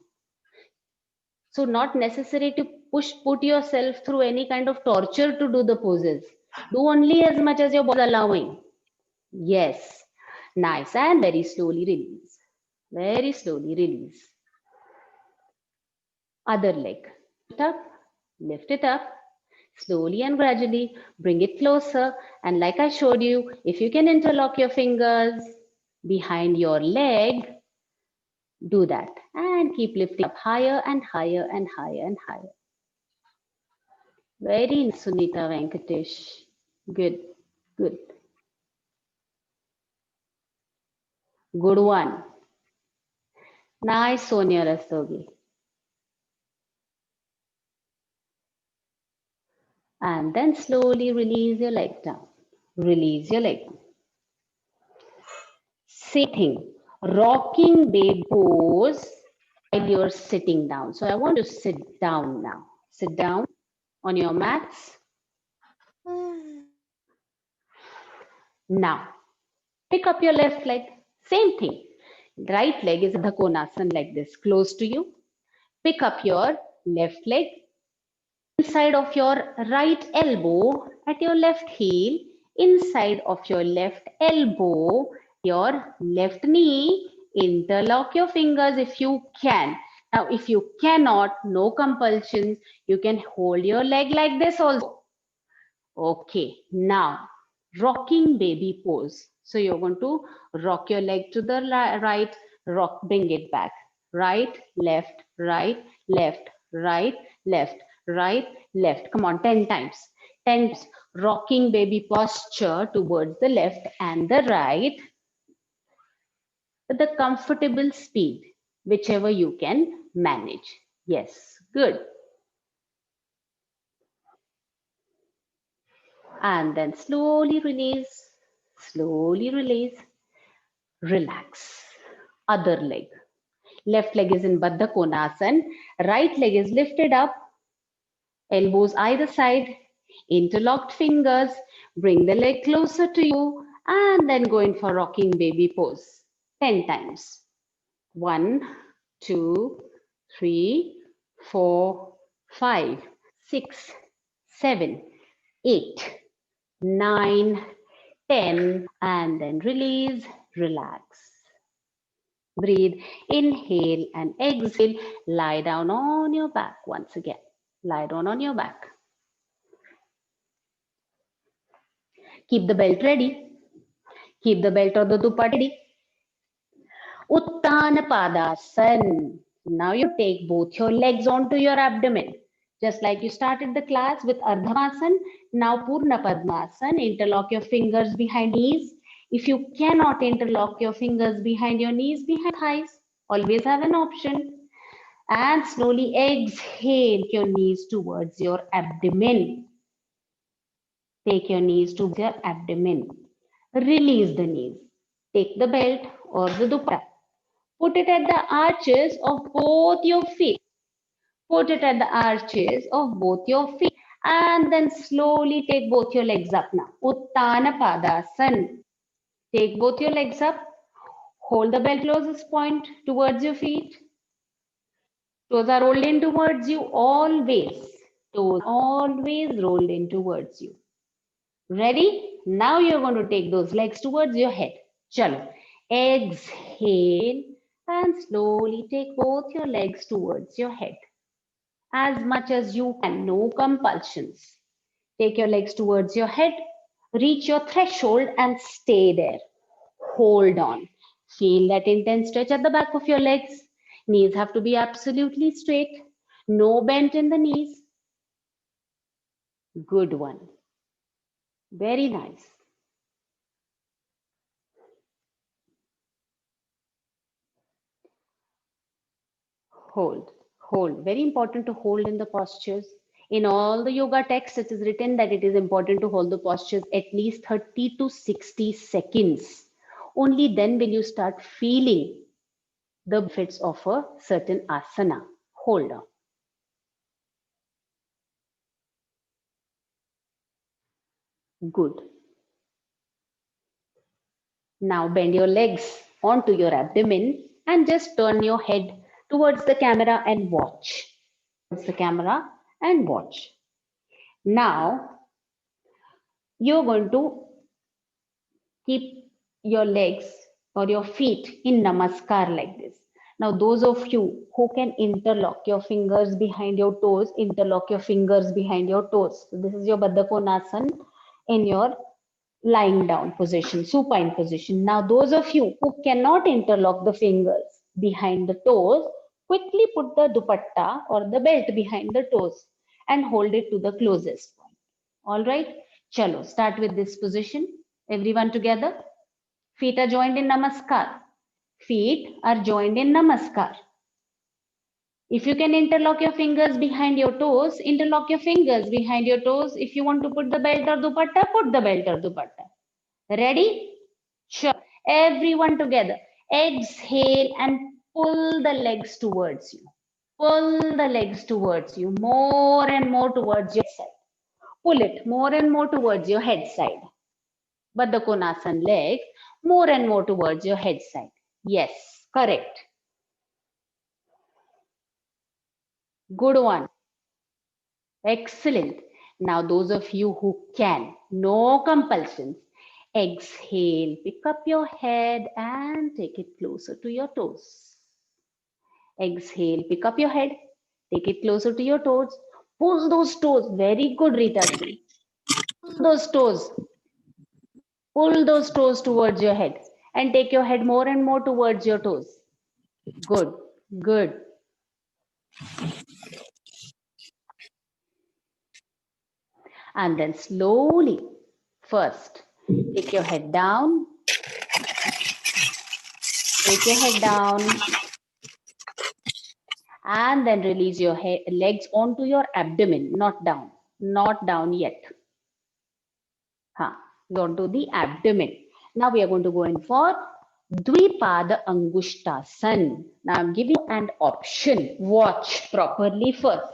So not necessary to put yourself through any kind of torture to do the poses. Do only as much as your body is allowing. Yes. Nice. And very slowly release. Very slowly release. Other leg. Lift it up. Slowly and gradually bring it closer. And like I showed you, if you can interlock your fingers behind your leg, do that and keep lifting up higher and higher and higher and higher. Very nice, Sunita Venkatesh. Good, good. Good one. Nice, Sonia Rastogi. And then slowly release your leg down. Release your leg down. Same thing. Rocking baby pose while you're sitting down. So I want to sit down now. Sit down on your mats. Now, pick up your left leg. Same thing. Right leg is Ardha Konasana like this, close to you. Pick up your left leg. Inside of your right elbow at your left heel. Inside of your left elbow, your left knee. Interlock your fingers if you can. Now, if you cannot, no compulsions. You can hold your leg like this also. Okay, now rocking baby pose. So you're going to rock your leg to the right, rock, bring it back. Right, left, right, left, right, left, right, left. Come on, 10 times. 10 times. Rocking baby posture towards the left and the right. With the comfortable speed, whichever you can manage. Yes, good. And then slowly release, relax. Other leg. Left leg is in Baddha Konasana, right leg is lifted up, elbows either side, interlocked fingers, bring the leg closer to you, and then go in for rocking baby pose. 10 times. 1, 2, 3, 4, 5, 6, 7, 8, 9, 10, and then release, relax. Breathe, inhale and exhale. Lie down on your back once again. Lie down on your back. Keep the belt ready. Keep the belt or the dupatta ready. Uttana Padasana. Now you take both your legs onto your abdomen. Just like you started the class with Ardhamasana, now Purna Padmasana. Interlock your fingers behind knees. If you cannot interlock your fingers behind your knees, behind thighs, always have an option. And slowly exhale your knees towards your abdomen. Take your knees to your abdomen. Release the knees. Take the belt or the dupatta. Put it at the arches of both your feet. Put it at the arches of both your feet. And then slowly take both your legs up now. Uttana Padasana. Take both your legs up. Hold the belt closest point towards your feet. Toes are rolled in towards you always. Toes always rolled in towards you. Ready? Now you're going to take those legs towards your head. Chalo. Exhale And slowly take both your legs towards your head. As much as you can, no compulsions. Take your legs towards your head, reach your threshold and stay there. Hold on. Feel that intense stretch at the back of your legs. Knees have to be absolutely straight. No bend in the knees. Good one. Very nice. Hold, hold. Very important to hold in the postures. In all the yoga texts, it is written that it is important to hold the postures at least 30 to 60 seconds. Only then will you start feeling the benefits of a certain asana. Hold on. Good. Now bend your legs onto your abdomen and just turn your head towards the camera and watch. Towards the camera and watch. Now you're going to keep your legs or your feet in namaskar like this. Now, those of you who can interlock your fingers behind your toes, interlock your fingers behind your toes. So this is your Baddha Konasana in your lying down position, supine position. Now, those of you who cannot interlock the fingers behind the toes, quickly put the dupatta or the belt behind the toes and hold it to the closest point. All right, chalo, start with this position. Everyone together. Feet are joined in namaskar. Feet are joined in namaskar. If you can interlock your fingers behind your toes, interlock your fingers behind your toes. If you want to put the belt or dupatta, put the belt or dupatta. Ready? Sure. Everyone together. Exhale and pull the legs towards you. Pull the legs towards you. More and more towards your side. Pull it more and more towards your head side. Baddha Konasana legs more and more towards your head side. Yes, correct. Good one. Excellent. Now, those of you who can, no compulsions. Exhale, pick up your head and take it closer to your toes. Exhale, pick up your head, take it closer to your toes. Pull those toes. Very good, Rita. Pull those toes. Pull those toes towards your head and take your head more and more towards your toes. Good, good. And then slowly, first, take your head down. Take your head down. And then release your legs onto your abdomen, not down. Not down yet. Onto the abdomen. Now we are going to go in for Dvipada Angushtasana. Now I'm giving you an option. Watch properly first.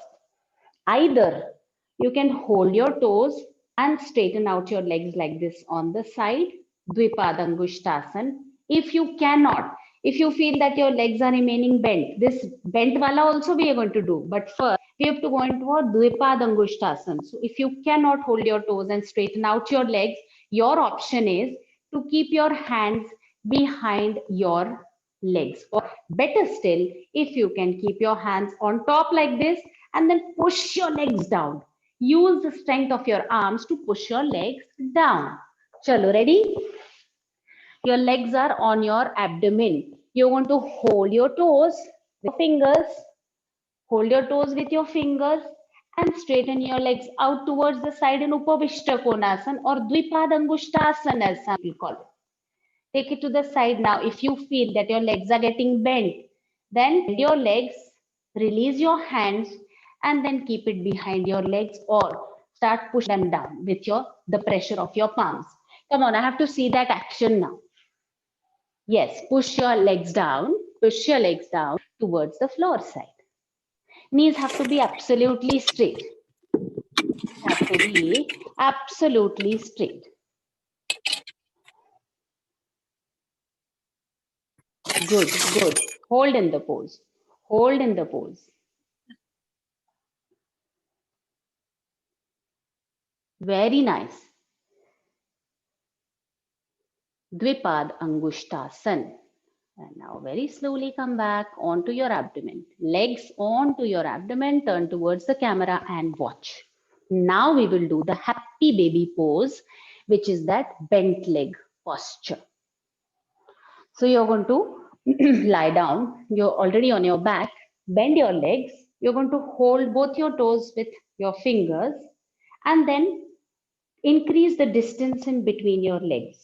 Either you can hold your toes and straighten out your legs like this on the side, Dvipada Angushtasana. If you cannot, if you feel that your legs are remaining bent, this bent wala also we are going to do. But first, we have to go into a Dvipada Angushtasana. So if you cannot hold your toes and straighten out your legs, your option is to keep your hands behind your legs. Or better still, if you can keep your hands on top like this and then push your legs down. Use the strength of your arms to push your legs down. Chalo, ready? Your legs are on your abdomen. You're going to hold your toes with your fingers. Hold your toes with your fingers and straighten your legs out towards the side in Upavishta Konasana or Dvipada Angushtasana as some people call it. Take it to the side now. If you feel that your legs are getting bent, then bend your legs, release your hands, and then keep it behind your legs or start pushing them down with the pressure of your palms. Come on, I have to see that action now. Yes, push your legs down towards the floor side. Knees have to be absolutely straight. Have to be absolutely straight. Good, good. Hold in the pose. Hold in the pose. Very nice. Dvipad Angushtasana. And now very slowly come back onto your abdomen. Legs onto your abdomen, turn towards the camera and watch. Now we will do the happy baby pose, which is that bent leg posture. So you're going to lie down. You're already on your back. Bend your legs. You're going to hold both your toes with your fingers and then increase the distance in between your legs.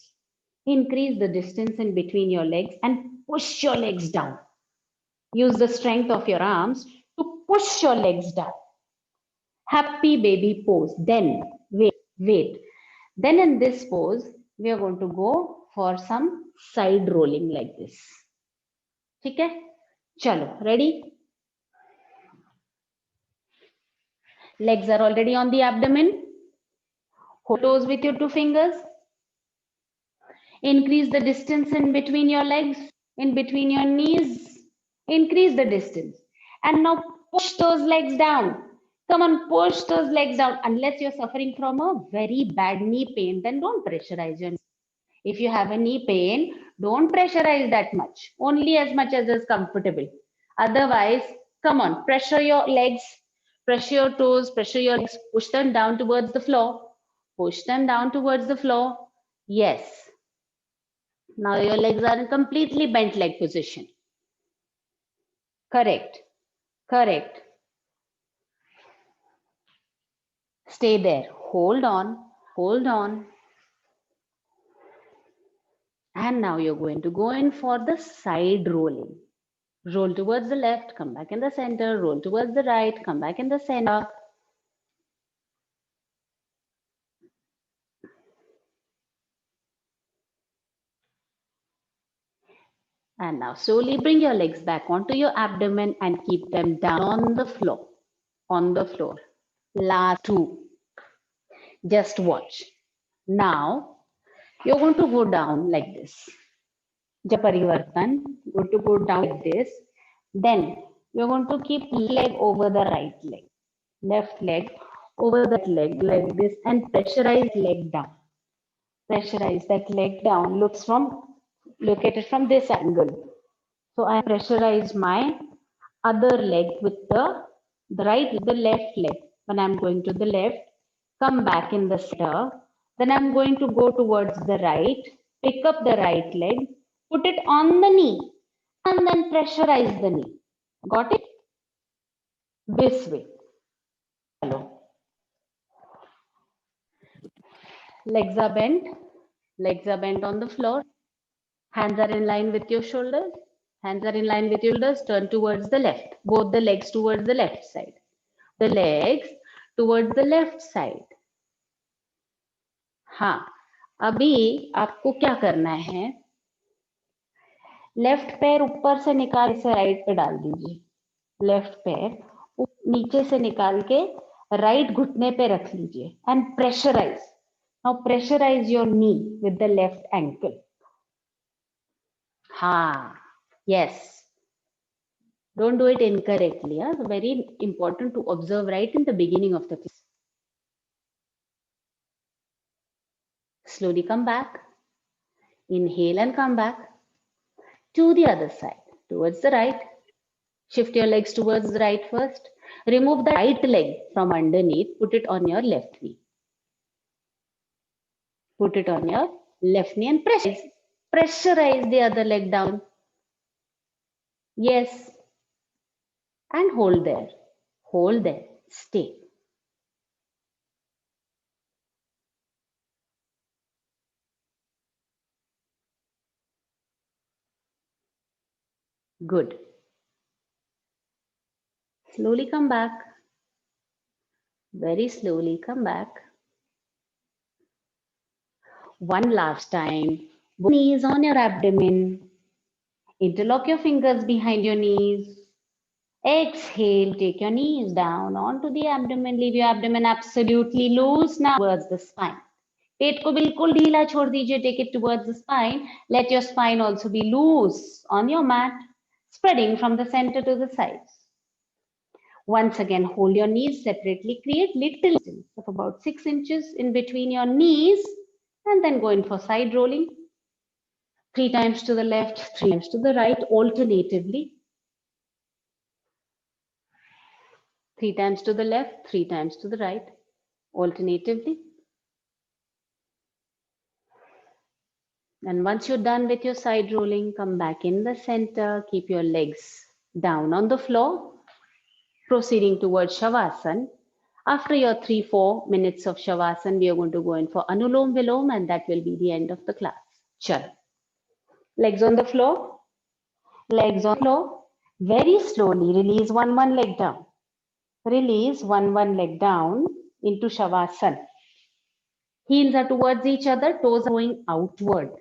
Increase the distance in between your legs and push your legs down. Use the strength of your arms to push your legs down. Happy baby pose. Then wait. Then in this pose, we are going to go for some side rolling like this. Okay? Chalo, ready? Legs are already on the abdomen. Hold toes with your two fingers. Increase the distance in between your legs, in between your knees. Increase the distance. And now push those legs down. Come on, push those legs down. Unless you're suffering from a very bad knee pain, then don't pressurize your knees. If you have a knee pain, don't pressurize that much. Only as much as is comfortable. Otherwise, come on, pressure your legs, pressure your toes, pressure your legs, push them down towards the floor. Push them down towards the floor. Yes. Now your legs are in completely bent leg position. Correct. Correct. Stay there. Hold on. Hold on. And now you're going to go in for the side rolling. Roll towards the left, come back in the center. Roll towards the right, come back in the center. And now slowly bring your legs back onto your abdomen and keep them down on the floor. On the floor. Last two. Just watch. Now you're going to go down like this. Japarivartan, going to go down like this. Then you're going to keep leg over the right leg. Left leg over that leg like this and pressurize leg down. Pressurize that leg down. Located from this angle. So I pressurize my other leg with the left leg. When I'm going to the left, come back in the center. Then I'm going to go towards the right, pick up the right leg, put it on the knee, and then pressurize the knee. Got it? This way. Hello. Legs are bent. Legs are bent on the floor. Hands are in line with your shoulders. Hands are in line with your shoulders. Turn towards the left. Both the legs towards the left side. The legs towards the left side. हाँ, अभी आपको क्या करना है? Left पैर ऊपर से निकाल से राइट पे डाल दीजिए. लेफ्ट पैर नीचे से निकाल के राइट घुटने पे रख लीजिए and pressurize. Now pressurize your knee with the left ankle. हाँ, yes. Don't do it incorrectly. It's very important to observe right in the beginning of the class. Slowly come back. Inhale and come back to the other side, towards the right. Shift your legs towards the right first. Remove the right leg from underneath. Put it on your left knee. Put it on your left knee and pressurize the other leg down. Yes. And hold there. Hold there. Stay. Good. Slowly come back. Very slowly come back. One last time. Knees on your abdomen. Interlock your fingers behind your knees. Exhale, take your knees down onto the abdomen. Leave your abdomen absolutely loose now towards the spine. पेट को बिल्कुल ढीला छोड़ दीजिए. Take it towards the spine. Let your spine also be loose on your mat, spreading from the center to the sides. Once again, hold your knees separately. Create little distance of about 6 inches in between your knees and then go in for side rolling. 3 times to the left, 3 times to the right, alternatively. 3 times to the left, 3 times to the right, alternatively. And once you're done with your side rolling, come back in the center, keep your legs down on the floor, proceeding towards Shavasana. After your 3-4 minutes of Shavasana, we are going to go in for Anulom Vilom, and that will be the end of the class. Chal. Legs on the floor, legs on the floor. Very slowly release one leg down. Release one leg down into Shavasana. Heels are towards each other, toes are going outward.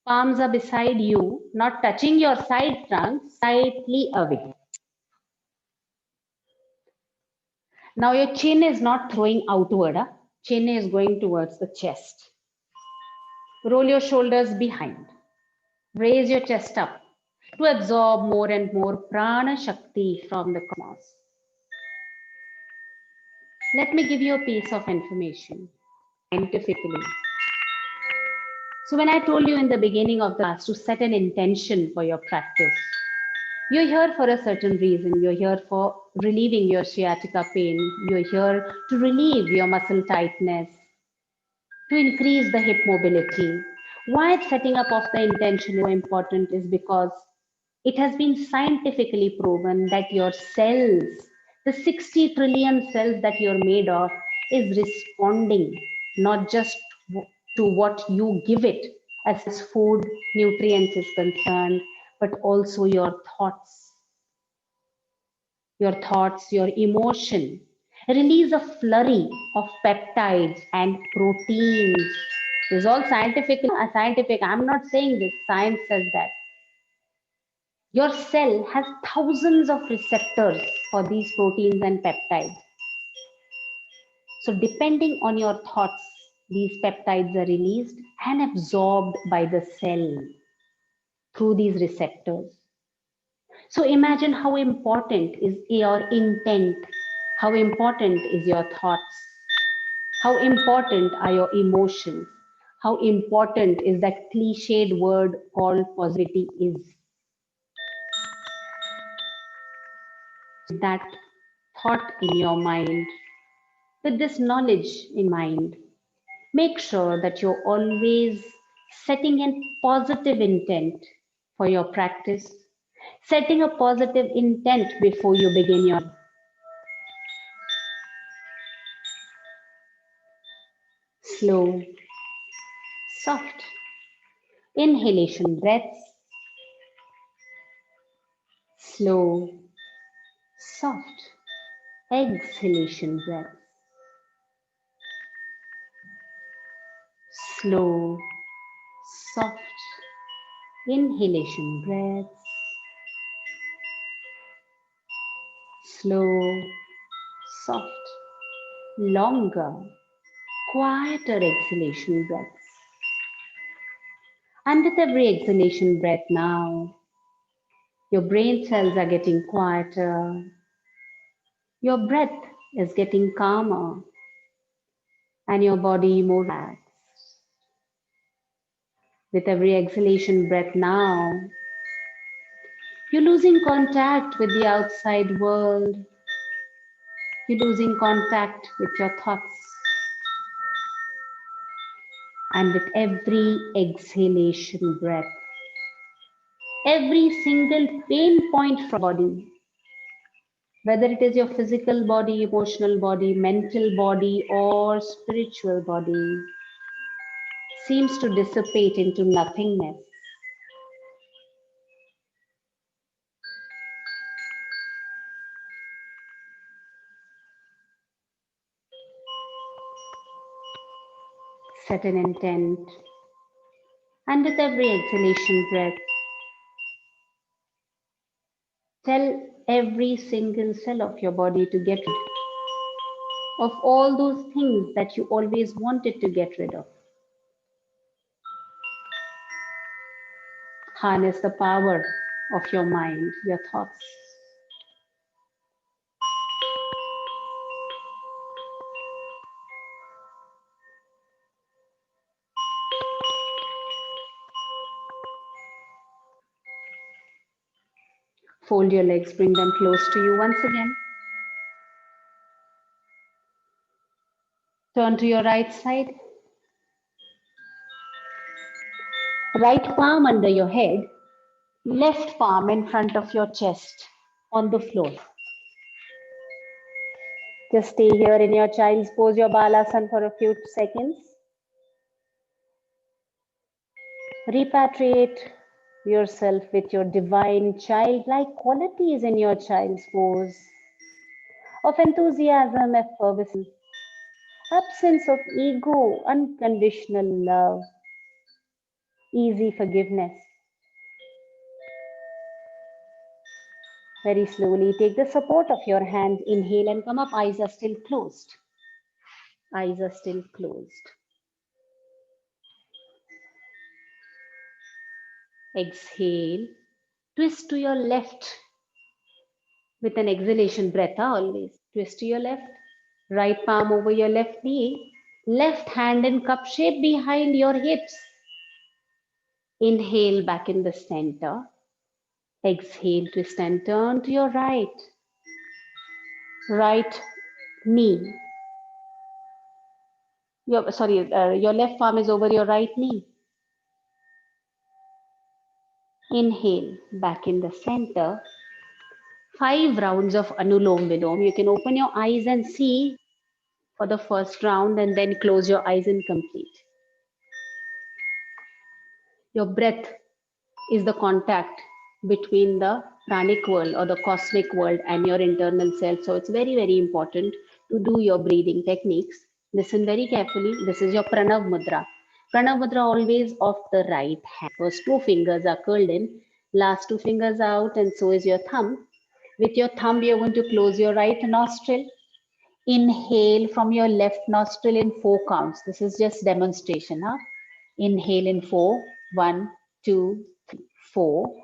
Palms are beside you, not touching your side trunk, slightly away. Now your chin is not throwing outward. Chin is going towards the chest. Roll your shoulders behind. Raise your chest up to absorb more and more prana shakti from the cosmos. Let me give you a piece of information scientifically. So when I told you in the beginning of the class to set an intention for your practice, you're here for a certain reason. You're here for relieving your sciatica pain. You're here to relieve your muscle tightness, to increase the hip mobility. Why setting up of the intention is so important is because it has been scientifically proven that your cells, the 60 trillion cells that you're made of, is responding not just to what you give it as food, nutrients is concerned, but also your thoughts, your emotion. Release a flurry of peptides and proteins. This is all scientific. I'm not saying this. Science says that. Your cell has thousands of receptors for these proteins and peptides. So depending on your thoughts, these peptides are released and absorbed by the cell through these receptors. So imagine how important is your intent, how important is your thoughts, how important are your emotions, how important is that cliched word called positivity is. That thought in your mind, with this knowledge in mind, make sure that you're always setting a positive intent for your practice, setting a positive intent before you begin your slow, soft inhalation breaths, slow, soft exhalation breaths, slow, soft inhalation breaths, slow, soft, longer, quieter exhalation breaths. And with every exhalation breath now, your brain cells are getting quieter, your breath is getting calmer, and your body more relaxed. With every exhalation breath now, you're losing contact with the outside world. You're losing contact with your thoughts. And with every exhalation breath, every single pain point from body, whether it is your physical body, emotional body, mental body, or spiritual body, seems to dissipate into nothingness. Set an intent, and with every exhalation breath, tell every single cell of your body to get rid of all those things that you always wanted to get rid of. Harness the power of your mind, your thoughts. Fold your legs, bring them close to you once again. Turn to your right side. Right palm under your head, left palm in front of your chest on the floor. Just stay here in your child's pose, your balasana, for a few seconds. Repatriate yourself with your divine childlike qualities in your child's pose of enthusiasm, effervescence, absence of ego, unconditional love, easy forgiveness. Very slowly take the support of your hands, inhale and come up, eyes are still closed. Eyes are still closed. Exhale, twist to your left with an exhalation breath, always. Twist to your left, right palm over your left knee, left hand in cup shape behind your hips. Inhale back in the center. Exhale, twist and turn to your right. Right knee. Your left palm is over your right knee. Inhale, back in the center. 5 rounds of Anulom Vilom. You can open your eyes and see for the first round and then close your eyes and complete. Your breath is the contact between the pranic world or the cosmic world and your internal self. So it's very, very important to do your breathing techniques. Listen very carefully. This is your Pranav Mudra. Pranav Mudra always of the right hand. First 2 fingers are curled in, last 2 fingers out, and so is your thumb. With your thumb, you're going to close your right nostril. Inhale from your left nostril in 4 counts. This is just demonstration. Inhale in 4. 1, 2, 3, 4.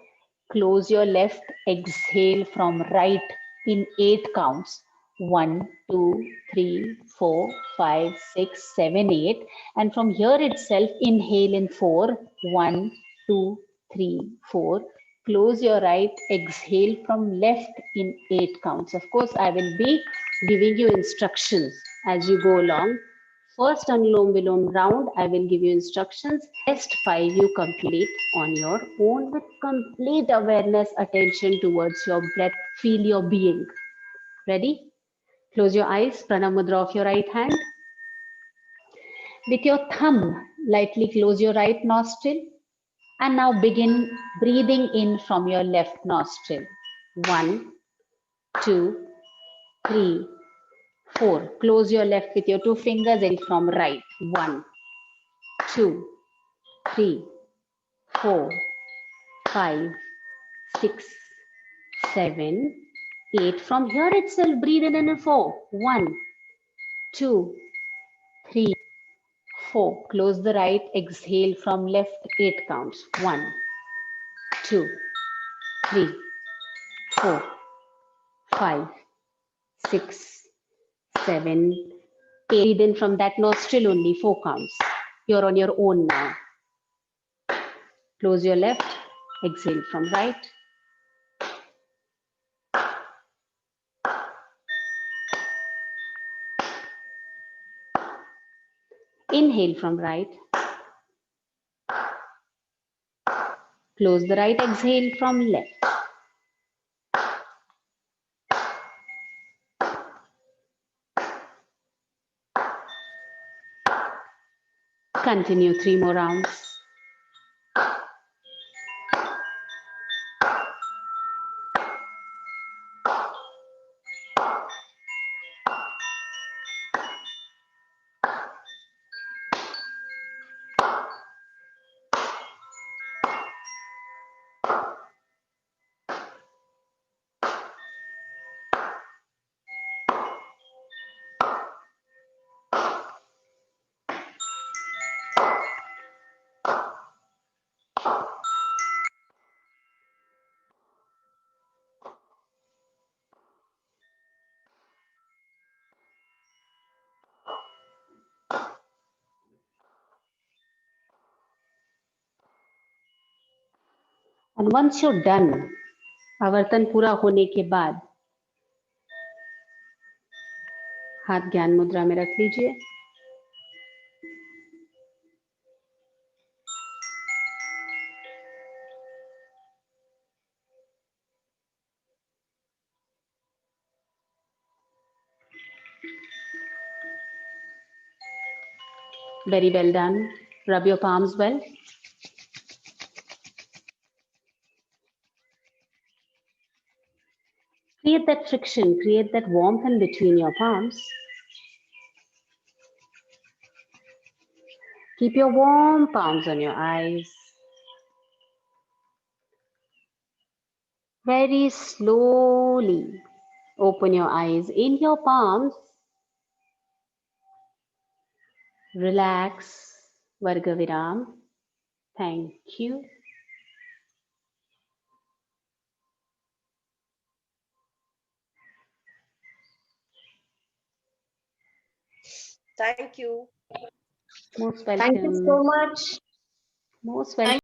Close your left. Exhale from right in 8 counts. 1, 2, 3, 4, 5, 6, 7, 8. And from here itself, inhale in 4. 1, 2, 3, 4. Close your right. Exhale from left in 8 counts. Of course, I will be giving you instructions as you go along. First Anulom Vilom round, I will give you instructions. Rest 5 you complete on your own with complete awareness, attention towards your breath. Feel your being. Ready? Close your eyes. Pranav Mudra of your right hand. With your thumb, lightly close your right nostril. And now begin breathing in from your left nostril. 1, 2, 3, 4. Close your left with your 2 fingers in from right. 1, 2, 3, 4, 5, 6, 7, 8. From here itself, breathe in a 4. 1, 2, 3, 4. Close the right. Exhale from left. 8 counts. 1, 2, 3, 4, 5, 6, 7, 8. Breathe in from that nostril only. 4 counts. You're on your own now. Close your left. Exhale from right. Inhale from right. Close the right. Exhale from left. Continue 3 more rounds. And once you're done, आवर्तन पूरा होने के बाद हाथ ज्ञान मुद्रा में रख लीजिए। Very well done. Rub your palms well. Create that friction, create that warmth in between your palms. Keep your warm palms on your eyes. Very slowly open your eyes in your palms. Relax. Varga Viram. Thank you. Thank you. Most welcome. Thank you so much. Most welcome.